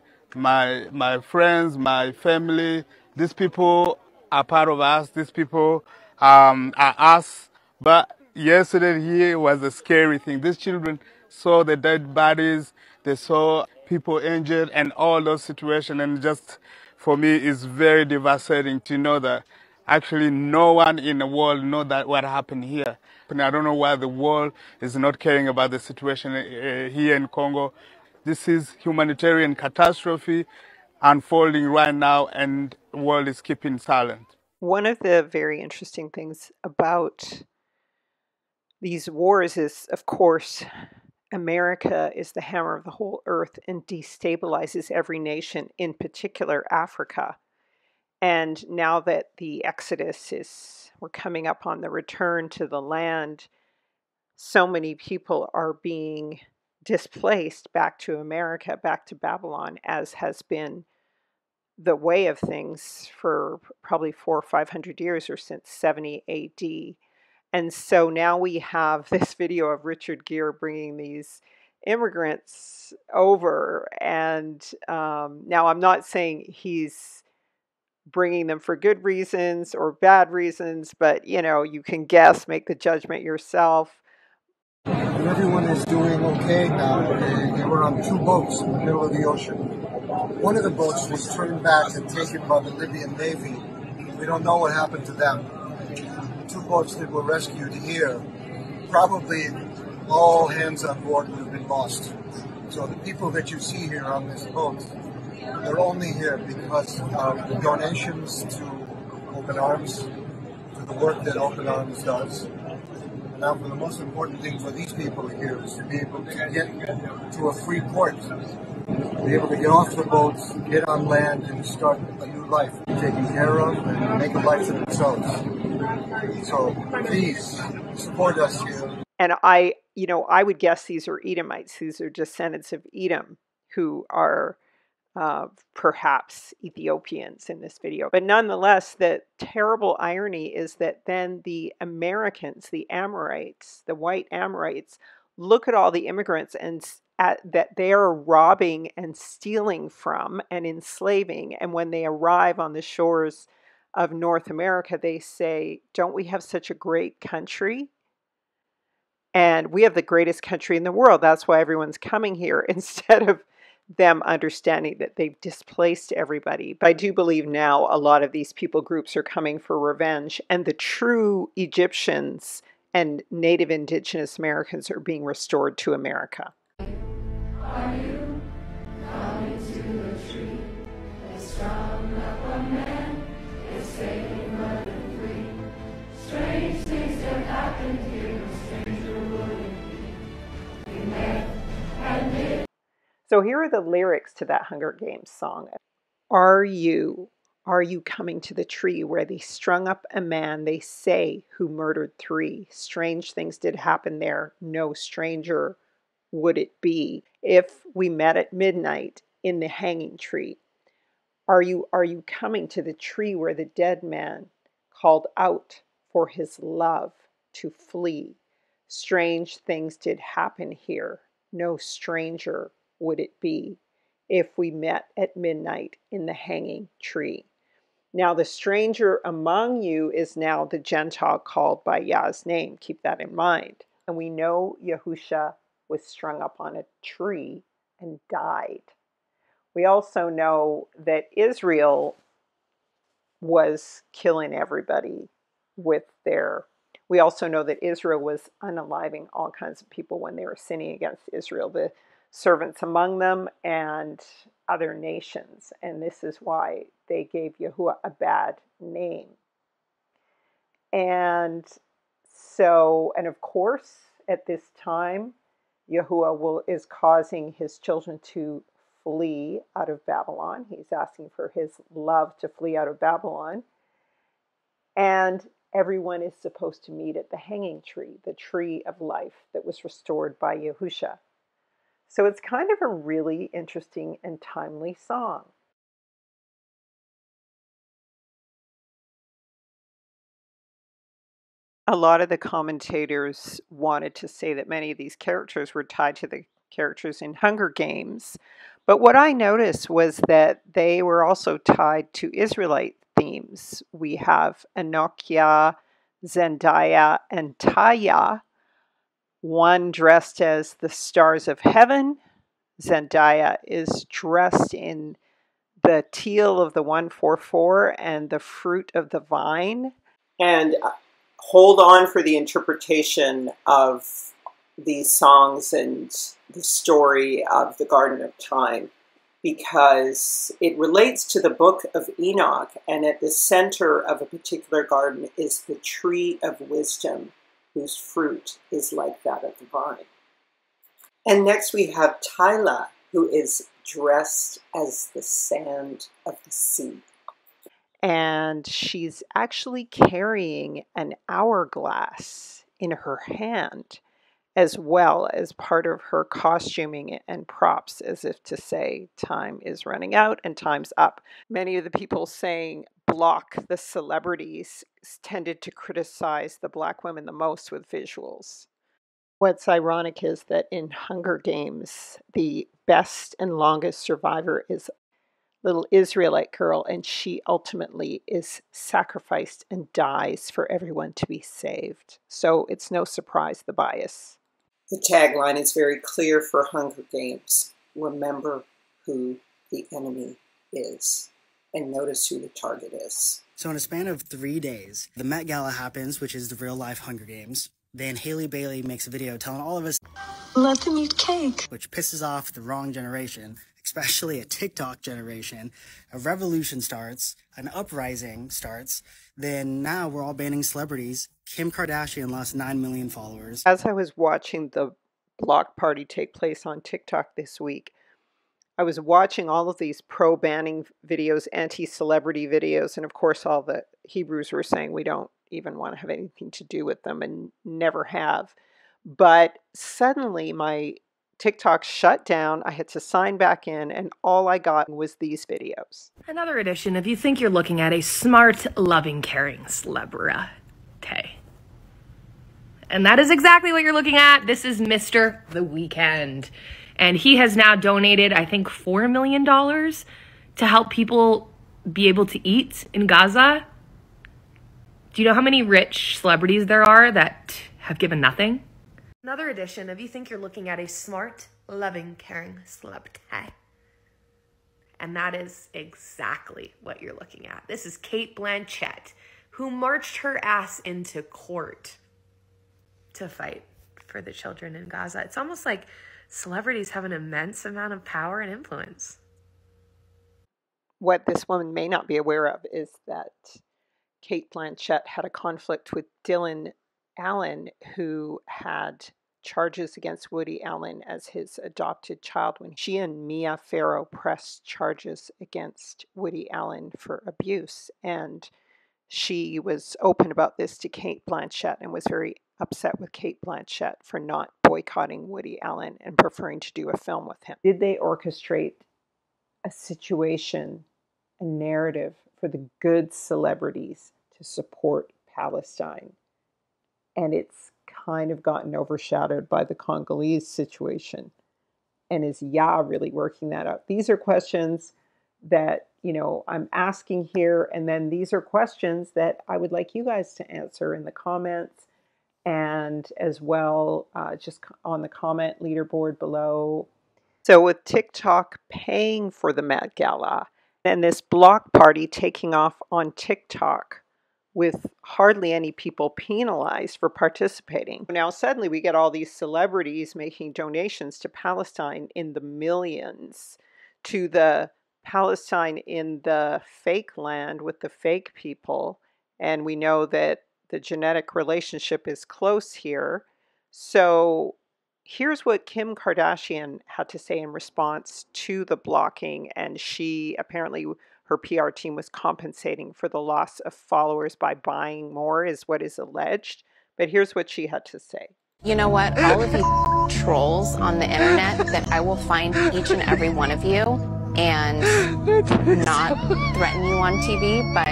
[SPEAKER 15] friends, my family. These people are part of us. These people are us. But yesterday here was a scary thing. These children saw the dead bodies. They saw people injured and all those situations. And just for me, it's very devastating to know that actually no one in the world knows that what happened here. And I don't know why the world is not caring about the situation here in Congo. This is humanitarian catastrophe unfolding right now, and the world is keeping silent.
[SPEAKER 1] One of the very interesting things about these wars is, of course, America is the hammer of the whole earth and destabilizes every nation, in particular Africa. And now that the exodus we're coming up on the return to the land, so many people are being displaced back to America, back to Babylon, as has been the way of things for probably 400 or 500 years, or since 70 AD. And so now we have this video of Richard Gere bringing these immigrants over. And now I'm not saying he's bringing them for good reasons or bad reasons, but you can guess, make the judgment yourself.
[SPEAKER 2] And everyone is doing okay now. They were on 2 boats in the middle of the ocean. One of the boats was turned back and taken by the Libyan Navy. We don't know what happened to them. 2 boats that were rescued here, probably all hands on board would have been lost. So the people that you see here on this boat, they're only here because of the donations to Open Arms, to the work that Open Arms does. And now the most important thing for these people here is to be able to get to a free port, be able to get off the boats, get on land, and start a new life, taken care of, and make a life for themselves. So please support us here.
[SPEAKER 1] And I would guess these are Edomites. These are descendants of Edom who are perhaps Ethiopians in this video. But nonetheless, the terrible irony is that then the Americans, the Amorites, the white Amorites, look at all the immigrants and that they are robbing and stealing from and enslaving. And when they arrive on the shores of North America, they say, don't we have such a great country? And we have the greatest country in the world. That's why everyone's coming here, instead of them understanding that they've displaced everybody. But I do believe now a lot of these people groups are coming for revenge, and the true Egyptians and Native Indigenous Americans are being restored to America.
[SPEAKER 22] Are you coming to the tree? They strung up a man, they say mud and free. Strange things have happened here, no stranger would it be. We met and lived.
[SPEAKER 1] So here are the lyrics to that Hunger Games song. Are you coming to the tree where they strung up a man, they say, who murdered 3? Strange things did happen there, no stranger would it be. If we met at midnight in the hanging tree. Are you coming to the tree where the dead man called out for his love to flee? Strange things did happen here, no stranger would it be if we met at midnight in the hanging tree. Now the stranger among you is now the Gentile called by Yah's name. Keep that in mind. And we know Yahusha was strung up on a tree and died. We also know that Israel was killing everybody with their. We also know that Israel was unaliving all kinds of people when they were sinning against Israel, the servants among them and other nations. And this is why they gave Yahuwah a bad name. And so, and of course, at this time, Yahuwah is causing his children to flee out of Babylon. He's asking for his love to flee out of Babylon. And everyone is supposed to meet at the hanging tree, the tree of life that was restored by Yahusha. So it's kind of a really interesting and timely song. A lot of the commentators wanted to say that many of these characters were tied to the characters in Hunger Games. But what I noticed was that they were also tied to Israelite themes. We have Enochia, Zendaya, and Taya, one dressed as the stars of heaven. Zendaya is dressed in the teal of the 144 and the fruit of the vine. And hold on for the interpretation of these songs and the story of the Garden of Time, because it relates to the book of Enoch, and at the center of a particular garden is the tree of wisdom, whose fruit is like that of the vine. And next we have Tyla, who is dressed as the sand of the sea. And she's actually carrying an hourglass in her hand, as well as part of her costuming and props, as if to say time is running out and time's up. Many of the people saying block the celebrities tended to criticize the black women the most with visuals. What's ironic is that in Hunger Games, the best and longest survivor is little Israelite girl, and she ultimately is sacrificed and dies for everyone to be saved. So it's no surprise the bias. The tagline is very clear for Hunger Games. Remember who the enemy is, and notice who the target is.
[SPEAKER 6] So in a span of 3 days, the Met Gala happens, which is the real-life Hunger Games. Then Haley Bailey makes a video telling all of us, "Let them eat cake," which pisses off the wrong generation, especially a TikTok generation. A revolution starts, an uprising starts. Then now we're all banning celebrities. Kim Kardashian lost 9 million followers. As I was watching the block party take place on TikTok this week, I was watching all of these pro-banning videos, anti-celebrity videos, and of course all the Hebrews were saying we don't even want to have anything to do with them and never have. But suddenly my TikTok shut down. I had to sign back in, and all I got was these videos.
[SPEAKER 3] Another edition if you think you're looking at a smart, loving, caring celebrity. And that is exactly what you're looking at. This is Mr. The Weeknd. And he has now donated, I think, $4 million to help people be able to eat in Gaza. Do you know how many rich celebrities there are that have given nothing? Another edition if you think you're looking at a smart, loving, caring celebrity. And that is exactly what you're looking at. This is Cate Blanchett, who marched her ass into court to fight for the children in Gaza. It's almost like celebrities have an immense amount of power and influence.
[SPEAKER 1] What this woman may not be aware of is that Cate Blanchett had a conflict with Dylan Allen, who had charges against Woody Allen as his adopted child when she and Mia Farrow pressed charges against Woody Allen for abuse. And she was open about this to Cate Blanchett and was very upset with Cate Blanchett for not boycotting Woody Allen and preferring to do a film with him. Did they orchestrate a situation, a narrative for the good celebrities to support Palestine? And it's kind of gotten overshadowed by the Congolese situation. And is Yah really working that out? These are questions that, I'm asking here. And then these are questions that I would like you guys to answer in the comments. and as well just on the comment leaderboard below. So with TikTok paying for the Met Gala and this block party taking off on TikTok with hardly any people penalized for participating. Now suddenly we get all these celebrities making donations to Palestine in the millions, to the Palestine in the fake land with the fake people. And we know that the genetic relationship is close here. So here's what Kim Kardashian had to say in response to the blocking, and she apparently, her PR team was compensating for the loss of followers by buying more, is what is alleged. But here's what she had to say.
[SPEAKER 4] You know what? All of you trolls on the internet, that I will find each and every one of you and not threaten you on TV, but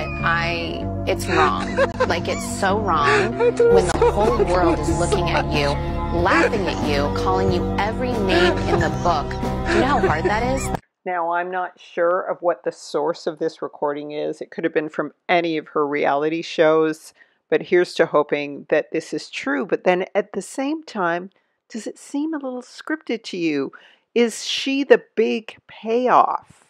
[SPEAKER 4] it's wrong. Like, it's so wrong when the whole world is looking at you, laughing at you, calling you every name in the book. Do you know how hard that is?
[SPEAKER 1] Now, I'm not sure of what the source of this recording is. It could have been from any of her reality shows, but here's to hoping that this is true. But then at the same time, does it seem a little scripted to you? Is she the big payoff?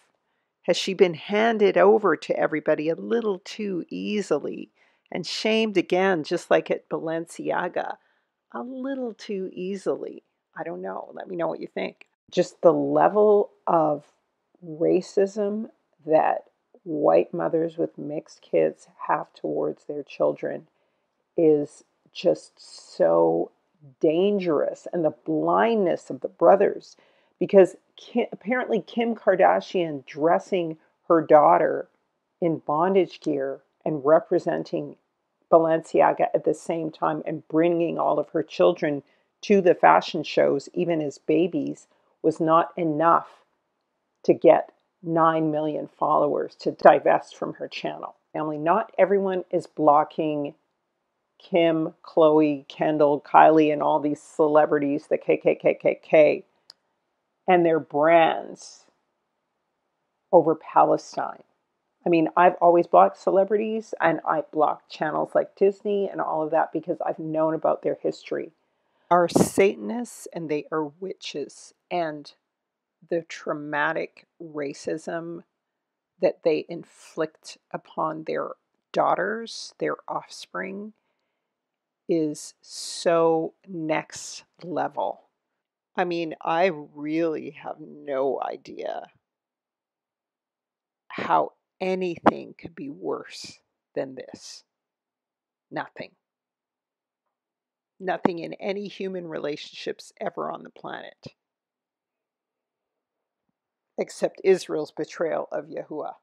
[SPEAKER 1] Has she been handed over to everybody a little too easily and shamed again, just like at Balenciaga, a little too easily? I don't know. Let me know what you think. Just the level of racism that white mothers with mixed kids have towards their children is just so dangerous, and the blindness of the brothers, because apparently Kim Kardashian dressing her daughter in bondage gear and representing Balenciaga at the same time and bringing all of her children to the fashion shows even as babies was not enough to get 9 million followers to divest from her channel. Family, not everyone is blocking Kim, Khloe, Kendall, Kylie, and all these celebrities, the KKKKK, and their brands over Palestine. I mean, I've always blocked celebrities, and I've blocked channels like Disney and all of that because I've known about their history. Are Satanists and they are witches, and the traumatic racism that they inflict upon their daughters, their offspring, is so next level. I mean, I really have no idea how anything could be worse than this. Nothing. Nothing in any human relationships ever on the planet. Except Israel's betrayal of Yahuwah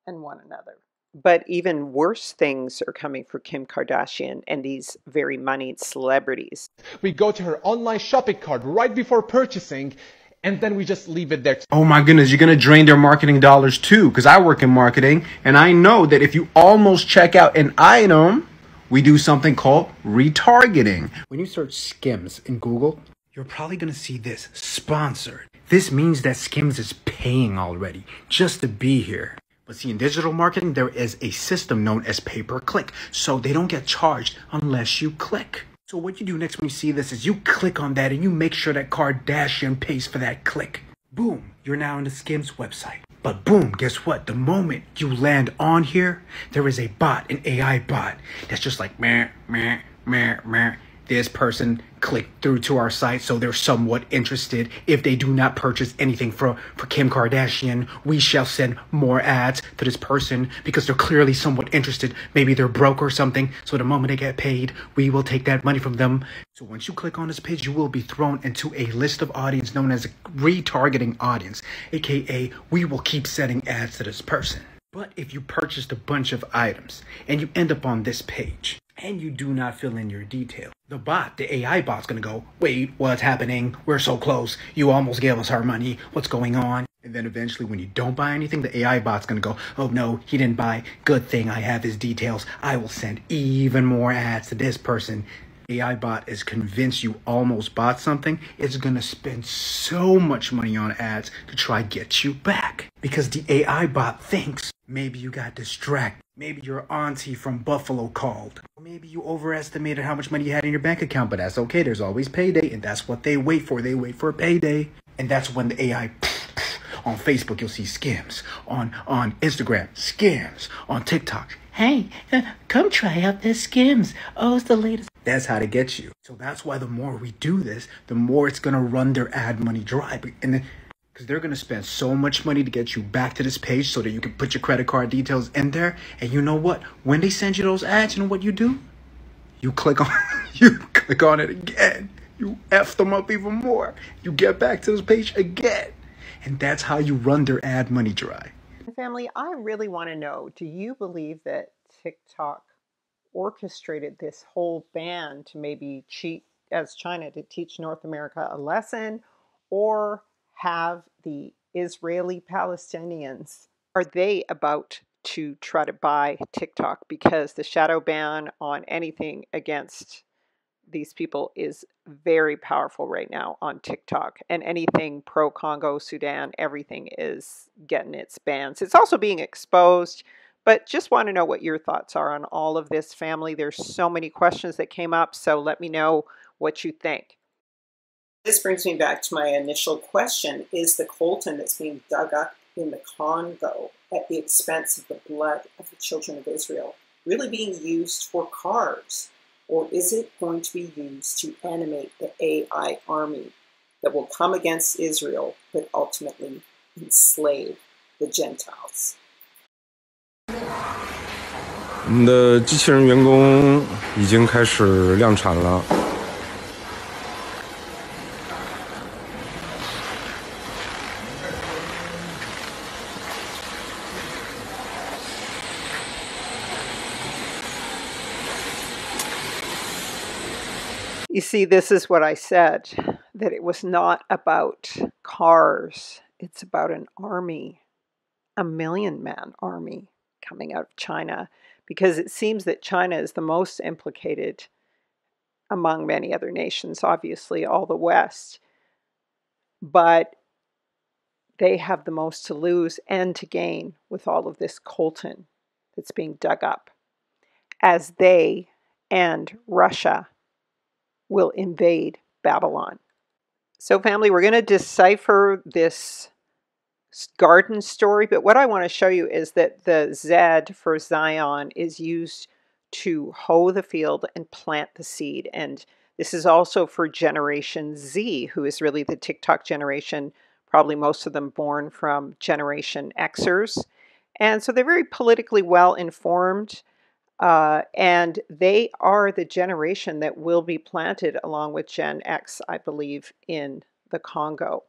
[SPEAKER 1] and one another. But even worse things are coming for Kim Kardashian and these very moneyed celebrities.
[SPEAKER 5] We go to her online shopping cart right before purchasing, and then we just leave it there.
[SPEAKER 23] Oh my goodness, you're gonna drain their marketing dollars too, because I work in marketing, and I know that if you almost check out an item, we do something called retargeting. When you search Skims in Google, you're probably gonna see this, sponsored. This means that Skims is paying already just to be here. But see, in digital marketing, there is a system known as pay-per-click, so they don't get charged unless you click. So what you do next when you see this is you click on that and you make sure that Kardashian pays for that click. Boom, you're now on the Skims website. But boom, guess what? The moment you land on here, there is a bot, an AI bot, that's just like, meh, meh, meh, meh. This person clicked through to our site, so they're somewhat interested. If they do not purchase anything for Kim Kardashian, we shall send more ads to this person because they're clearly somewhat interested. Maybe they're broke or something, so the moment they get paid, we will take that money from them. So once you click on this page, you will be thrown into a list of audience known as a retargeting audience, aka we will keep sending ads to this person. But if you purchased a bunch of items and you end up on this page, and you do not fill in your detail, the bot, the AI bot's gonna go, wait, what's happening? We're so close. You almost gave us our money. What's going on? And then eventually when you don't buy anything, the AI bot's gonna go, oh no, he didn't buy. Good thing I have his details. I will send even more ads to this person. AI bot is convinced you almost bought something. It's gonna spend so much money on ads to try get you back. Because the AI bot thinks maybe you got distracted. Maybe your auntie from Buffalo called. Maybe you overestimated how much money you had in your bank account, but that's okay. There's always payday, and that's what they wait for. They wait for a payday. And that's when the AI, on Facebook, you'll see scams. On Instagram, scams. On TikTok, hey, come try out this Skims. Oh, it's the latest. That's how to get you. So that's why the more we do this, the more it's going to run their ad money dry. And because they're going to spend so much money to get you back to this page so that you can put your credit card details in there. And you know what? When they send you those ads, you know what you do? You click on it again. You F them up even more. You get back to this page again. And that's how you run their ad money dry.
[SPEAKER 1] Family, I really want to know, do you believe that TikTok orchestrated this whole ban to maybe cheat as China to teach North America a lesson? Or have the Israeli Palestinians, are they about to try to buy TikTok? Because the shadow ban on anything against these people is very powerful right now on TikTok, and anything pro Congo, Sudan, everything is getting its bans. It's also being exposed, but just want to know what your thoughts are on all of this, family. There's so many questions that came up, so let me know what you think. This brings me back to my initial question. Is the coltan that's being dug up in the Congo at the expense of the blood of the children of Israel really being used for cars? Or is it going to be used to animate the AI army that will come against Israel but ultimately enslave the Gentiles?
[SPEAKER 8] 我们的机器人员工已经开始量产了。
[SPEAKER 1] You see, this is what I said, that it was not about cars. It's about an army, a million-man army coming out of China, because it seems that China is the most implicated among many other nations, obviously all the West. But they have the most to lose and to gain with all of this coltan that's being dug up, as they and Russia will invade Babylon. So family, we're going to decipher this garden story, but what I want to show you is that the Z for Zion is used to hoe the field and plant the seed. And this is also for Generation Z, who is really the TikTok generation, probably most of them born from Generation Xers. And so they're very politically well informed. And they are the generation that will be planted along with Gen X, I believe, in the Congo.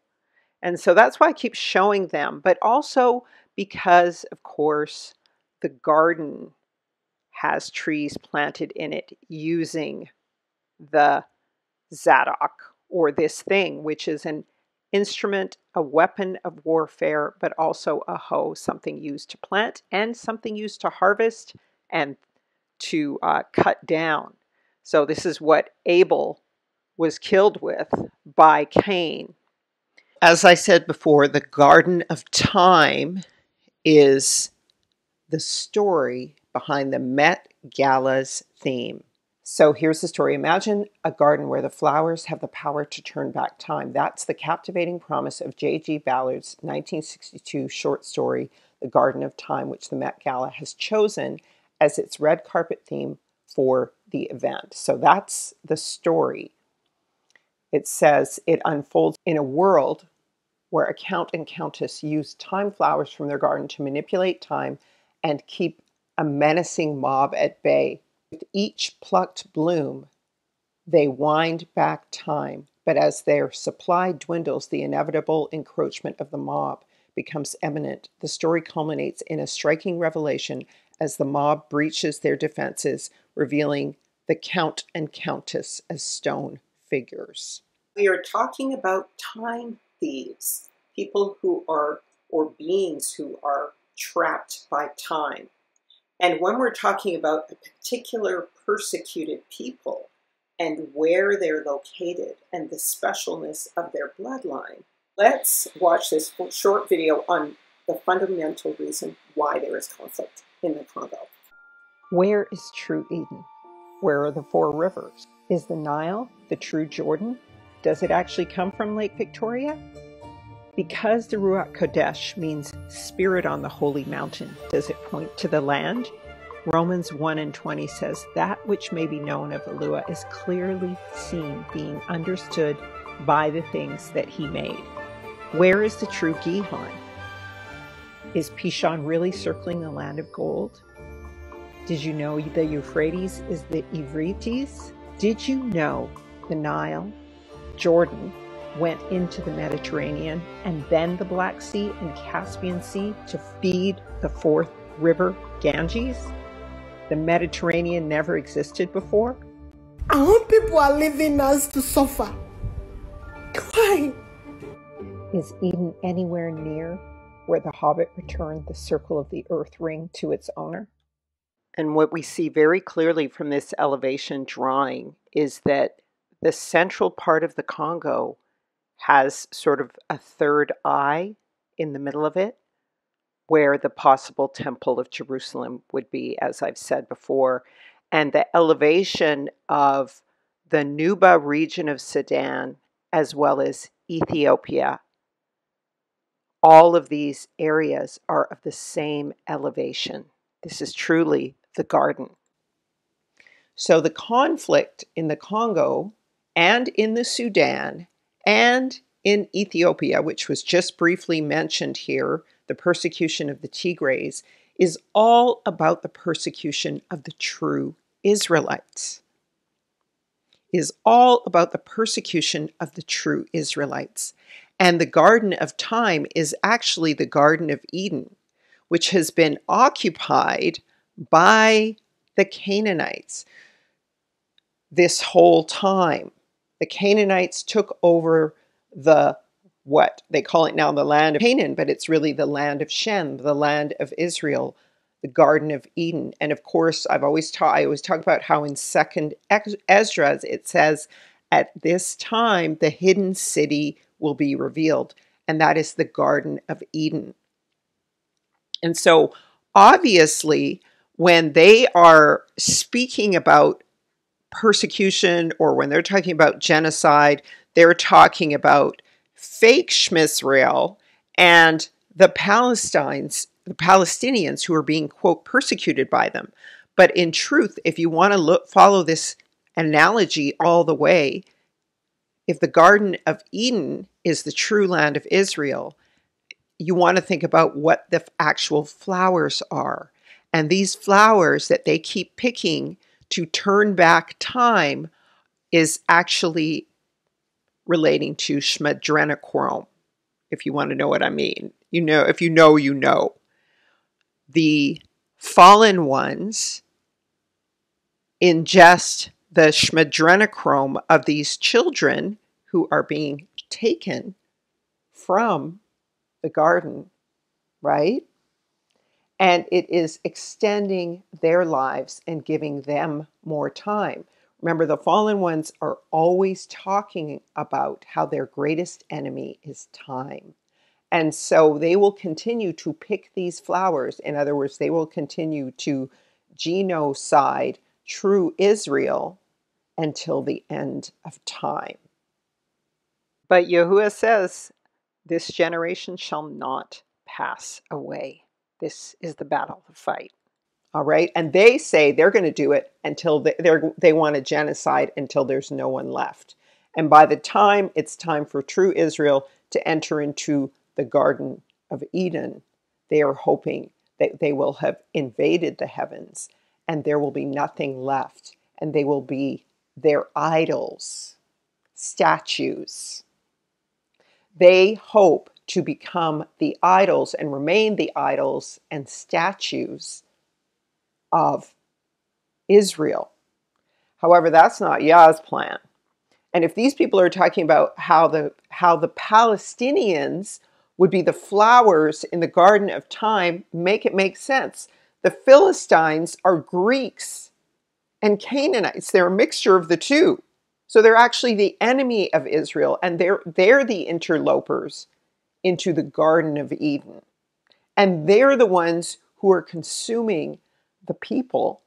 [SPEAKER 1] And so that's why I keep showing them, but also because, of course, the garden has trees planted in it using the Zadok, or this thing, which is an instrument, a weapon of warfare, but also a hoe, something used to plant and something used to harvest and to cut down. So this is what Abel was killed with by Cain. As I said before, the Garden of Time is the story behind the Met Gala's theme. So here's the story. Imagine a garden where the flowers have the power to turn back time. That's the captivating promise of J.G. Ballard's 1962 short story, The Garden of Time, which the Met Gala has chosen as its red carpet theme for the event. So that's the story. It says it unfolds in a world where a count and countess use time flowers from their garden to manipulate time and keep a menacing mob at bay. With each plucked bloom, they wind back time, but as their supply dwindles, the inevitable encroachment of the mob becomes imminent. The story culminates in a striking revelation as the mob breaches their defenses, revealing the count and countess as stone figures. We are talking about time thieves, people who are, or beings who are trapped by time. And when we're talking about a particular persecuted people and where they're located and the specialness of their bloodline, let's watch this short video on the fundamental reason why there is conflict in the Congo. Where is true Eden? Where are the four rivers? Is the Nile the true Jordan? Does it actually come from Lake Victoria? Because the Ruach Kodesh means spirit on the holy mountain, does it point to the land? Romans 1:20 says, that which may be known of Elohim is clearly seen, being understood by the things that he made. Where is the true Gihon? Is Pishon really circling the land of gold? Did you know the Euphrates is the Euphrates? Did you know the Nile, Jordan, went into the Mediterranean and then the Black Sea and Caspian Sea to feed the fourth river, Ganges? The Mediterranean never existed before?
[SPEAKER 9] Our own people are leaving us to suffer. Why?
[SPEAKER 1] Is Eden anywhere near where the Hobbit returned the circle of the earth ring to its owner? And what we see very clearly from this elevation drawing is that the central part of the Congo has sort of a third eye in the middle of it, where the possible Temple of Jerusalem would be, as I've said before. And the elevation of the Nuba region of Sudan, as well as Ethiopia, all of these areas are of the same elevation. This is truly the garden. So the conflict in the Congo and in the Sudan and in Ethiopia, which was just briefly mentioned here, the persecution of the Tigres, is all about the persecution of the true Israelites. Is all about the persecution of the true Israelites. And the Garden of Time is actually the Garden of Eden, which has been occupied by the Canaanites this whole time. The Canaanites took over what they call it now the land of Canaan, but it's really the land of Shem, the land of Israel, the Garden of Eden. And of course, I always talk about how in 2nd Esdras it says, at this time the hidden city will be revealed, and that is the Garden of Eden. And so obviously, when they are speaking about persecution or when they're talking about genocide, they're talking about fake Shmisrael and the Palestinians who are being, quote, persecuted by them. But in truth, if you want to follow this analogy all the way, if the Garden of Eden is the true land of Israel, you want to think about what the actual flowers are. And these flowers that they keep picking to turn back time is actually relating to Shmedrenochrome, if you want to know what I mean. You know, if you know, you know. The fallen ones ingest the Shmedrenochrome of these children who are being taken from the garden, right? And it is extending their lives and giving them more time. Remember, the fallen ones are always talking about how their greatest enemy is time. And so they will continue to pick these flowers. In other words, they will continue to genocide true Israel until the end of time. But Yahuwah says, this generation shall not pass away. This is the battle to fight. All right. And they say they're going to do it until they want a genocide until there's no one left. And by the time it's time for true Israel to enter into the Garden of Eden, they are hoping that they will have invaded the heavens and there will be nothing left. And they will be their idols, statues. They hope to become the idols and remain the idols and statues of Israel. However, that's not Yah's plan. And if these people are talking about how the Palestinians would be the flowers in the Garden of Time, make it make sense. The Philistines are Greeks and Canaanites. They're a mixture of the two. So they're actually the enemy of Israel, and they're the interlopers into the Garden of Eden. And they're the ones who are consuming the people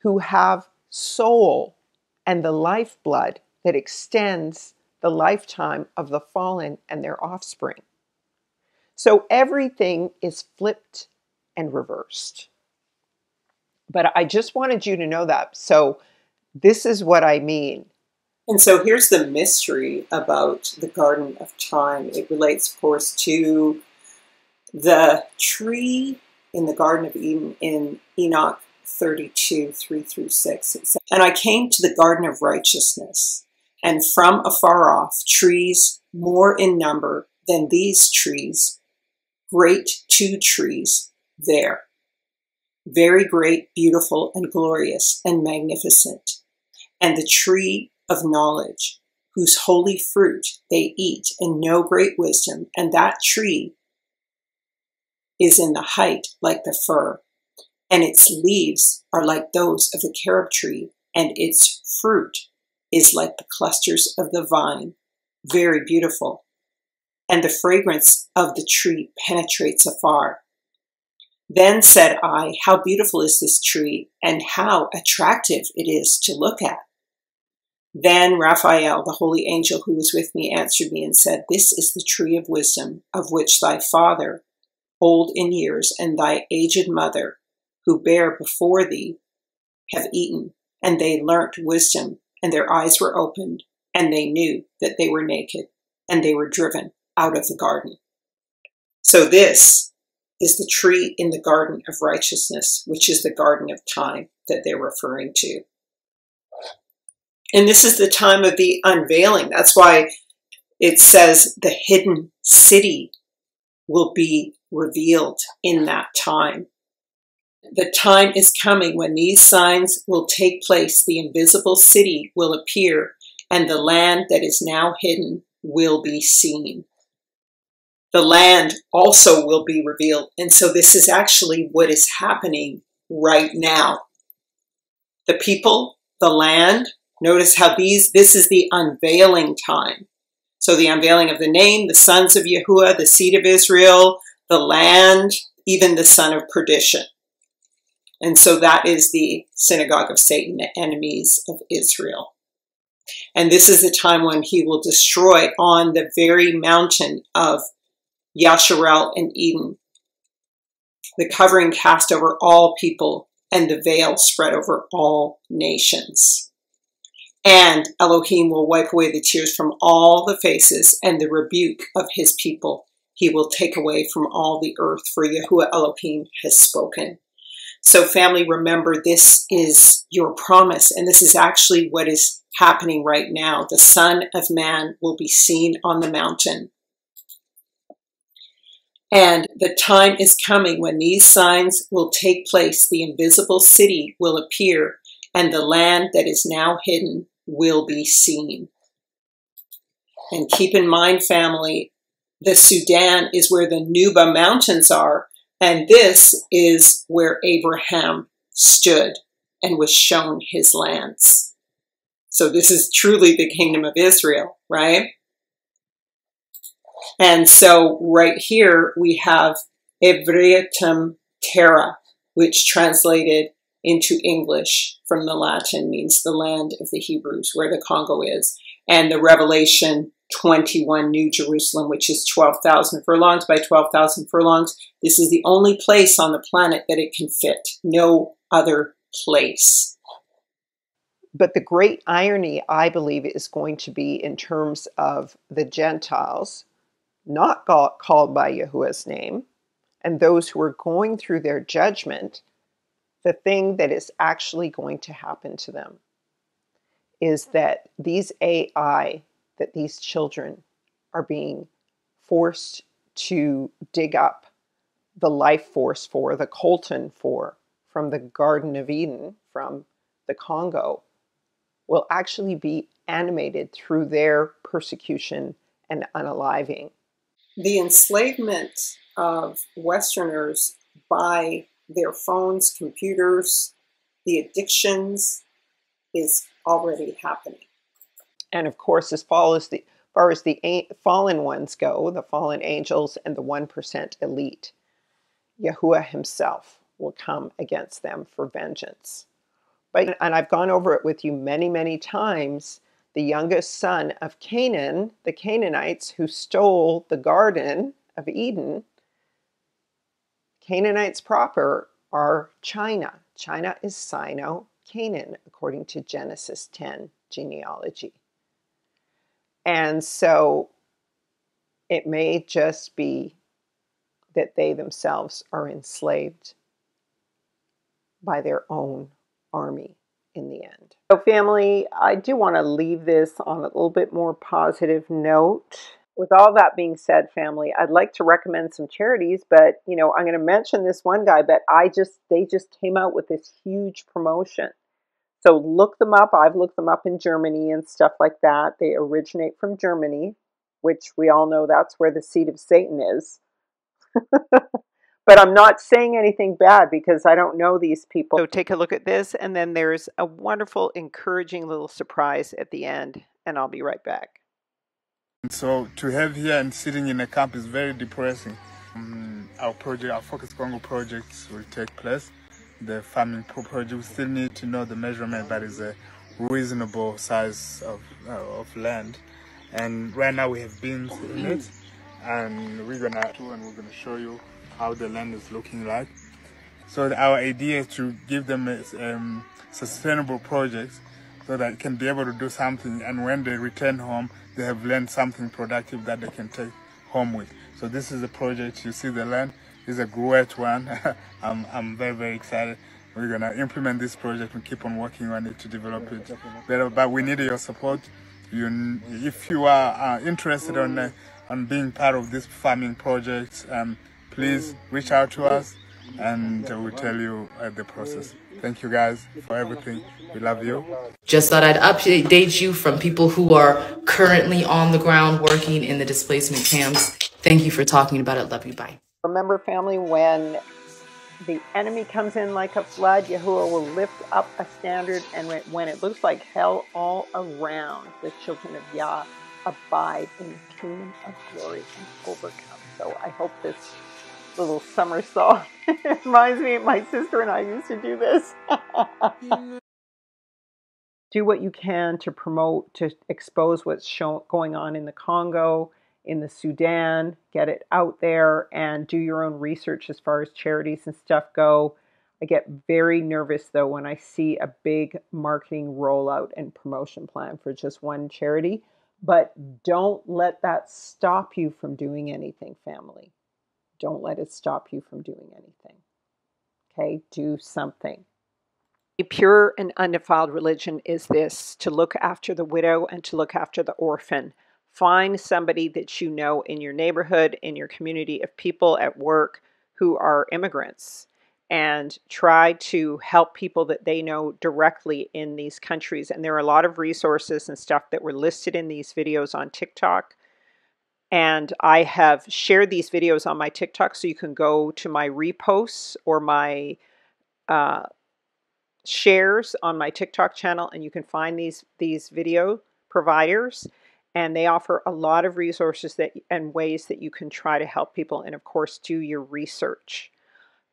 [SPEAKER 1] who have soul and the lifeblood that extends the lifetime of the fallen and their offspring. So everything is flipped and reversed. But I just wanted you to know that. So this is what I mean. And so here's the mystery about the Garden of Time. It relates, of course, to the tree in the Garden of Eden in Enoch 32, 3 through 6. It says, "And I came to the garden of righteousness, and from afar off trees more in number than these trees, great 2 trees there, very great, beautiful, and glorious, and magnificent, and the tree of knowledge, whose holy fruit they eat, and know great wisdom, and that tree is in the height like the fir, and its leaves are like those of the carob tree, and its fruit is like the clusters of the vine, very beautiful. And the fragrance of the tree penetrates afar. Then said I, how beautiful is this tree, and how attractive it is to look at. Then Raphael, the holy angel who was with me, answered me and said, this is the tree of wisdom, of which thy father, old in years, and thy aged mother, who bare before thee, have eaten, and they learnt wisdom, and their eyes were opened, and they knew that they were naked, and they were driven out of the garden. So this is the tree in the garden of righteousness, which is the garden of time that they're referring to. And this is the time of the unveiling. That's why it says the hidden city will be revealed in that time. The time is coming when these signs will take place. The invisible city will appear, and the land that is now hidden will be seen. The land also will be revealed. And so this is actually what is happening right now. The people, the land, notice how this is the unveiling time. So the unveiling of the name, the sons of Yahuwah, the seed of Israel, the land, even the son of perdition. And so that is the synagogue of Satan, the enemies of Israel. And this is the time when he will destroy on the very mountain of Yasharel and Eden, the covering cast over all people, and the veil spread over all nations. And Elohim will wipe away the tears from all the faces, and the rebuke of his people he will take away from all the earth, for Yahuwah Elohim has spoken. So family, remember, this is your promise, and this is actually what is happening right now. The Son of Man will be seen on the mountain. And the time is coming when these signs will take place. The invisible city will appear, and the land that is now hidden will be seen. And keep in mind, family, the Sudan is where the Nuba Mountains are, and this is where Abraham stood and was shown his lands. So this is truly the kingdom of Israel, right? And so right here we have Evreatum Terra, which translated into English from the Latin means the land of the Hebrews, where the Congo is. And the Revelation 21 New Jerusalem, which is 12,000 furlongs by 12,000 furlongs. This is the only place on the planet that it can fit. No other place. But the great irony, I believe, is going to be in terms of the Gentiles, not called by Yahuwah's name, and those who are going through their judgment. The thing that is actually going to happen to them is that these AI, that these children are being forced to dig up the life force for, the coltan for, from the Garden of Eden, from the Congo, will actually be animated through their persecution and unaliving. The enslavement of Westerners by their phones, computers, the addictions is already happening. And of course, as far as the fallen ones go, the fallen angels and the 1% elite, Yahuwah himself will come against them for vengeance. But, and I've gone over it with you many, many times, the youngest son of Canaan, the Canaanites who stole the Garden of Eden, Canaanites proper are China. China is Sino-Canaan, according to Genesis 10 genealogy. And so it may just be that they themselves are enslaved by their own army in the end. So family, I do want to leave this on a little bit more positive note. With all that being said, family, I'd like to recommend some charities, but I'm going to mention this one guy, but they just came out with this huge promotion. So look them up. I've looked them up in Germany and stuff like that. They originate from Germany, which we all know that's where the seat of Satan is. But I'm not saying anything bad because I don't know these people. So take a look at this, and then there's a wonderful, encouraging little surprise at the end, and I'll be right back.
[SPEAKER 15] So to have here and sitting in a camp is very depressing. Our project, our Focus Congo projects will take place. The farming project, we still need to know the measurement that is a reasonable size of land. And right now we have beans in it, and we're gonna show you how the land is looking like. So our idea is to give them sustainable projects so that they can be able to do something, and when they return home, they have learned something productive that they can take home with. So this is the project. You see the land is a great one. I'm very, very excited. We're gonna implement this project and keep on working on it to develop it better. But we need your support. If you are interested on being part of this farming project, please reach out to us, and we'll tell you the process. Thank you guys for everything. We love you.
[SPEAKER 11] Just thought I'd update you from people who are currently on the ground working in the displacement camps. Thank you for talking about it. Love you. Bye.
[SPEAKER 1] Remember, family, when the enemy comes in like a flood, Yahuwah will lift up a standard, and when it looks like hell all around, the children of Yah abide in the kingdom of glory and overcome. So I hope this little summer song reminds me of my sister and I used to do this. Do what you can to promote, to expose what's going on in the Congo, in the Sudan, get it out there, and do your own research as far as charities and stuff go. I get very nervous though when I see a big marketing rollout and promotion plan for just one charity, but don't let that stop you from doing anything, family. Don't let it stop you from doing anything. Okay, do something. A pure and undefiled religion is this: to look after the widow and to look after the orphan. Find somebody that you know in your neighborhood, in your community of people at work who are immigrants, and try to help people that they know directly in these countries. And there are a lot of resources and stuff that were listed in these videos on TikTok. And I have shared these videos on my TikTok, so you can go to my reposts or my shares on my TikTok channel, and you can find these video providers, and they offer a lot of resources and ways that you can try to help people, and of course do your research.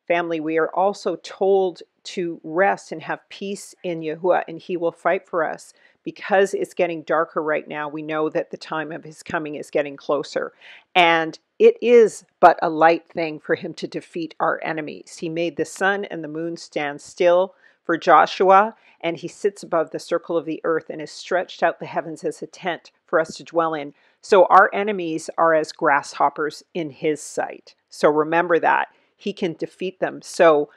[SPEAKER 1] Family, we are also told to rest and have peace in Yahuwah, and He will fight for us. Because it's getting darker right now, we know that the time of His coming is getting closer. And it is but a light thing for Him to defeat our enemies. He made the sun and the moon stand still for Joshua, and He sits above the circle of the earth and has stretched out the heavens as a tent for us to dwell in. So our enemies are as grasshoppers in His sight. So remember that. He can defeat them. So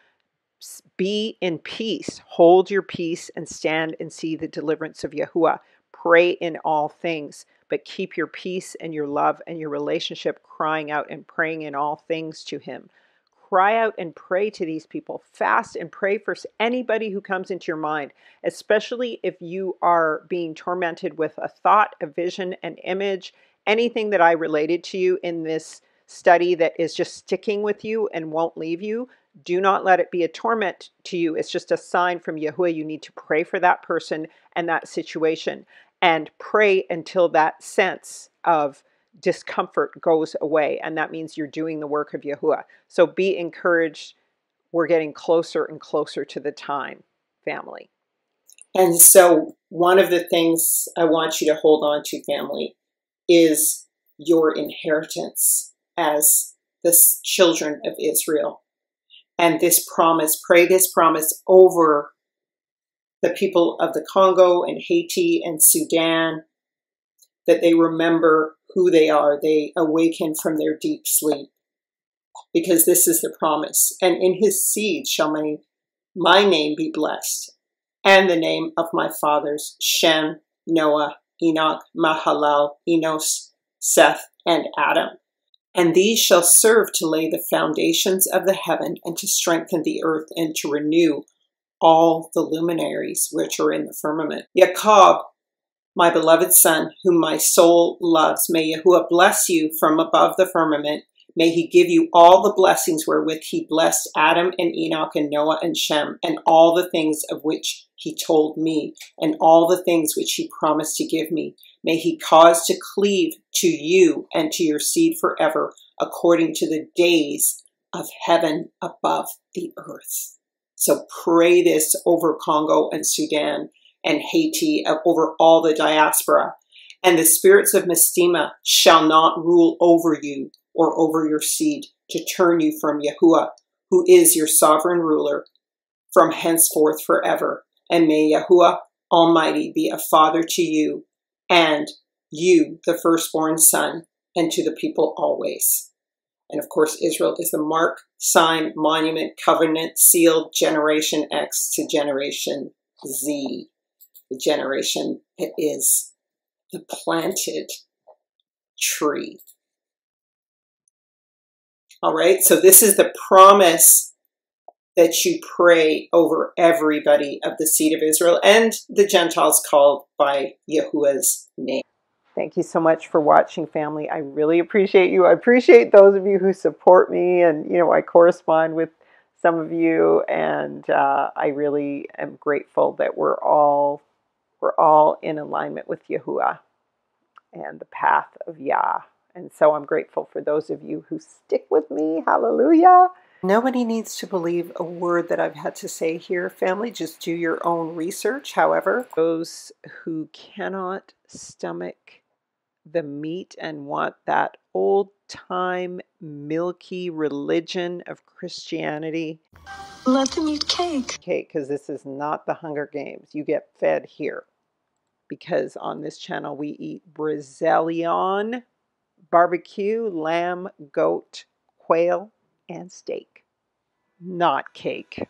[SPEAKER 1] be in peace. Hold your peace and stand and see the deliverance of Yahuwah. Pray in all things, but keep your peace and your love and your relationship crying out and praying in all things to Him. Cry out and pray to these people. Fast and pray for anybody who comes into your mind, especially if you are being tormented with a thought, a vision, an image, anything that I related to you in this study that is just sticking with you and won't leave you. Do not let it be a torment to you. It's just a sign from Yahuwah. You need to pray for that person and that situation, and pray until that sense of discomfort goes away. And that means you're doing the work of Yahuwah. So be encouraged. We're getting closer and closer to the time, family. And so one of the things I want you to hold on to, family, is your inheritance as the children of Israel. And this promise, pray this promise over the people of the Congo and Haiti and Sudan, that they remember who they are. They awaken from their deep sleep, because this is the promise. And in his seed shall my name be blessed, and the name of my fathers, Shem, Noah, Enoch, Mahalalel, Enos, Seth, and Adam. And these shall serve to lay the foundations of the heaven, and to strengthen the earth, and to renew all the luminaries which are in the firmament. Jacob, my beloved son, whom my soul loves, may Yahuwah bless you from above the firmament. May he give you all the blessings wherewith he blessed Adam and Enoch and Noah and Shem, and all the things of which he told me, and all the things which he promised to give me. May he cause to cleave to you and to your seed forever, according to the days of heaven above the earth. So pray this over Congo and Sudan and Haiti, over all the diaspora. And the spirits of Mistema shall not rule over you or over your seed, to turn you from Yahuwah, who is your sovereign ruler, from henceforth forever. And may Yahuwah Almighty be a father to you, and you the firstborn son, and to the people always. And of course, Israel is the mark, sign, monument, covenant, sealed, generation X to generation Z. The generation that is the planted tree. All right, so this is the promise that you pray over everybody of the seed of Israel and the Gentiles called by Yahuwah's name. Thank you so much for watching, family. I really appreciate you. I appreciate those of you who support me, and I correspond with some of you, and I really am grateful that we're all in alignment with Yahuwah and the path of Yah. And so I'm grateful for those of you who stick with me. Hallelujah. Nobody needs to believe a word that I've had to say here, family. Just do your own research. However, those who cannot stomach the meat and want that old-time milky religion of Christianity, let them eat cake. Cake, because this is not the Hunger Games. You get fed here. Because on this channel we eat Brazilian barbecue, lamb, goat, quail, and steak. Not cake.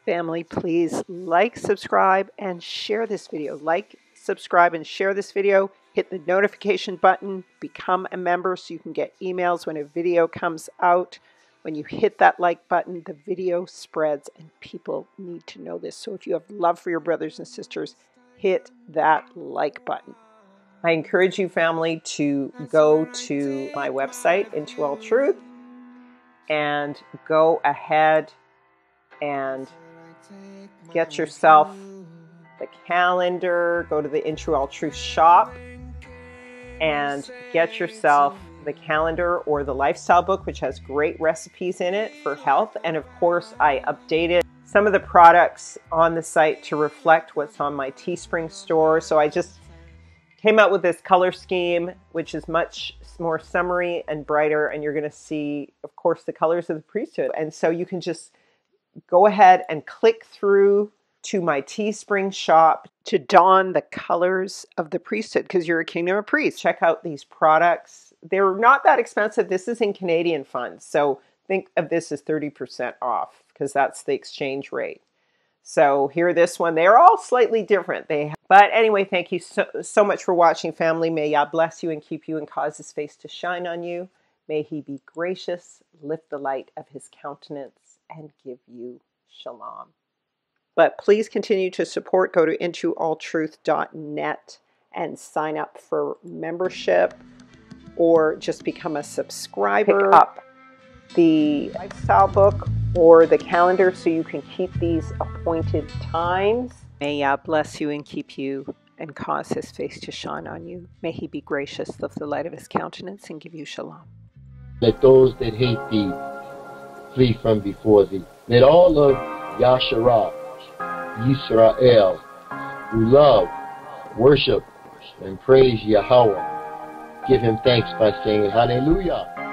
[SPEAKER 1] Family, please like, subscribe, and share this video. Like, subscribe, and share this video. Hit the notification button. Become a member so you can get emails when a video comes out. When you hit that like button, the video spreads, and people need to know this. So if you have love for your brothers and sisters, hit that like button. I encourage you, family, to go to my website, Into All Truth, and go ahead and get yourself the calendar. Go to the Into All Truth shop and get yourself the calendar or the lifestyle book, which has great recipes in it for health. And of course, I updated some of the products on the site to reflect what's on my Teespring store. So I just came out with this color scheme, which is much more summery and brighter. And you're going to see, of course, the colors of the priesthood. And so you can just go ahead and click through to my Teespring shop to don the colors of the priesthood, because you're a kingdom of priests. Check out these products. They're not that expensive. This is in Canadian funds. So think of this as 30% off, because that's the exchange rate. So here, this one, they're all slightly different. But anyway, thank you so much for watching, family. May Yah bless you and keep you and cause his face to shine on you. May he be gracious, lift the light of his countenance, and give you shalom. But please continue to support. Go to intoalltruth.net and sign up for membership, or just become a subscriber. Pick up the lifestyle book or the calendar so you can keep these appointed times. May Yah bless you and keep you and cause his face to shine on you. May he be gracious, lift the light of his countenance, and give you shalom.
[SPEAKER 10] Let those that hate thee flee from before thee. Let all of Yasharah Yisrael, who love, worship, and praise Yahweh. Give him thanks by saying hallelujah.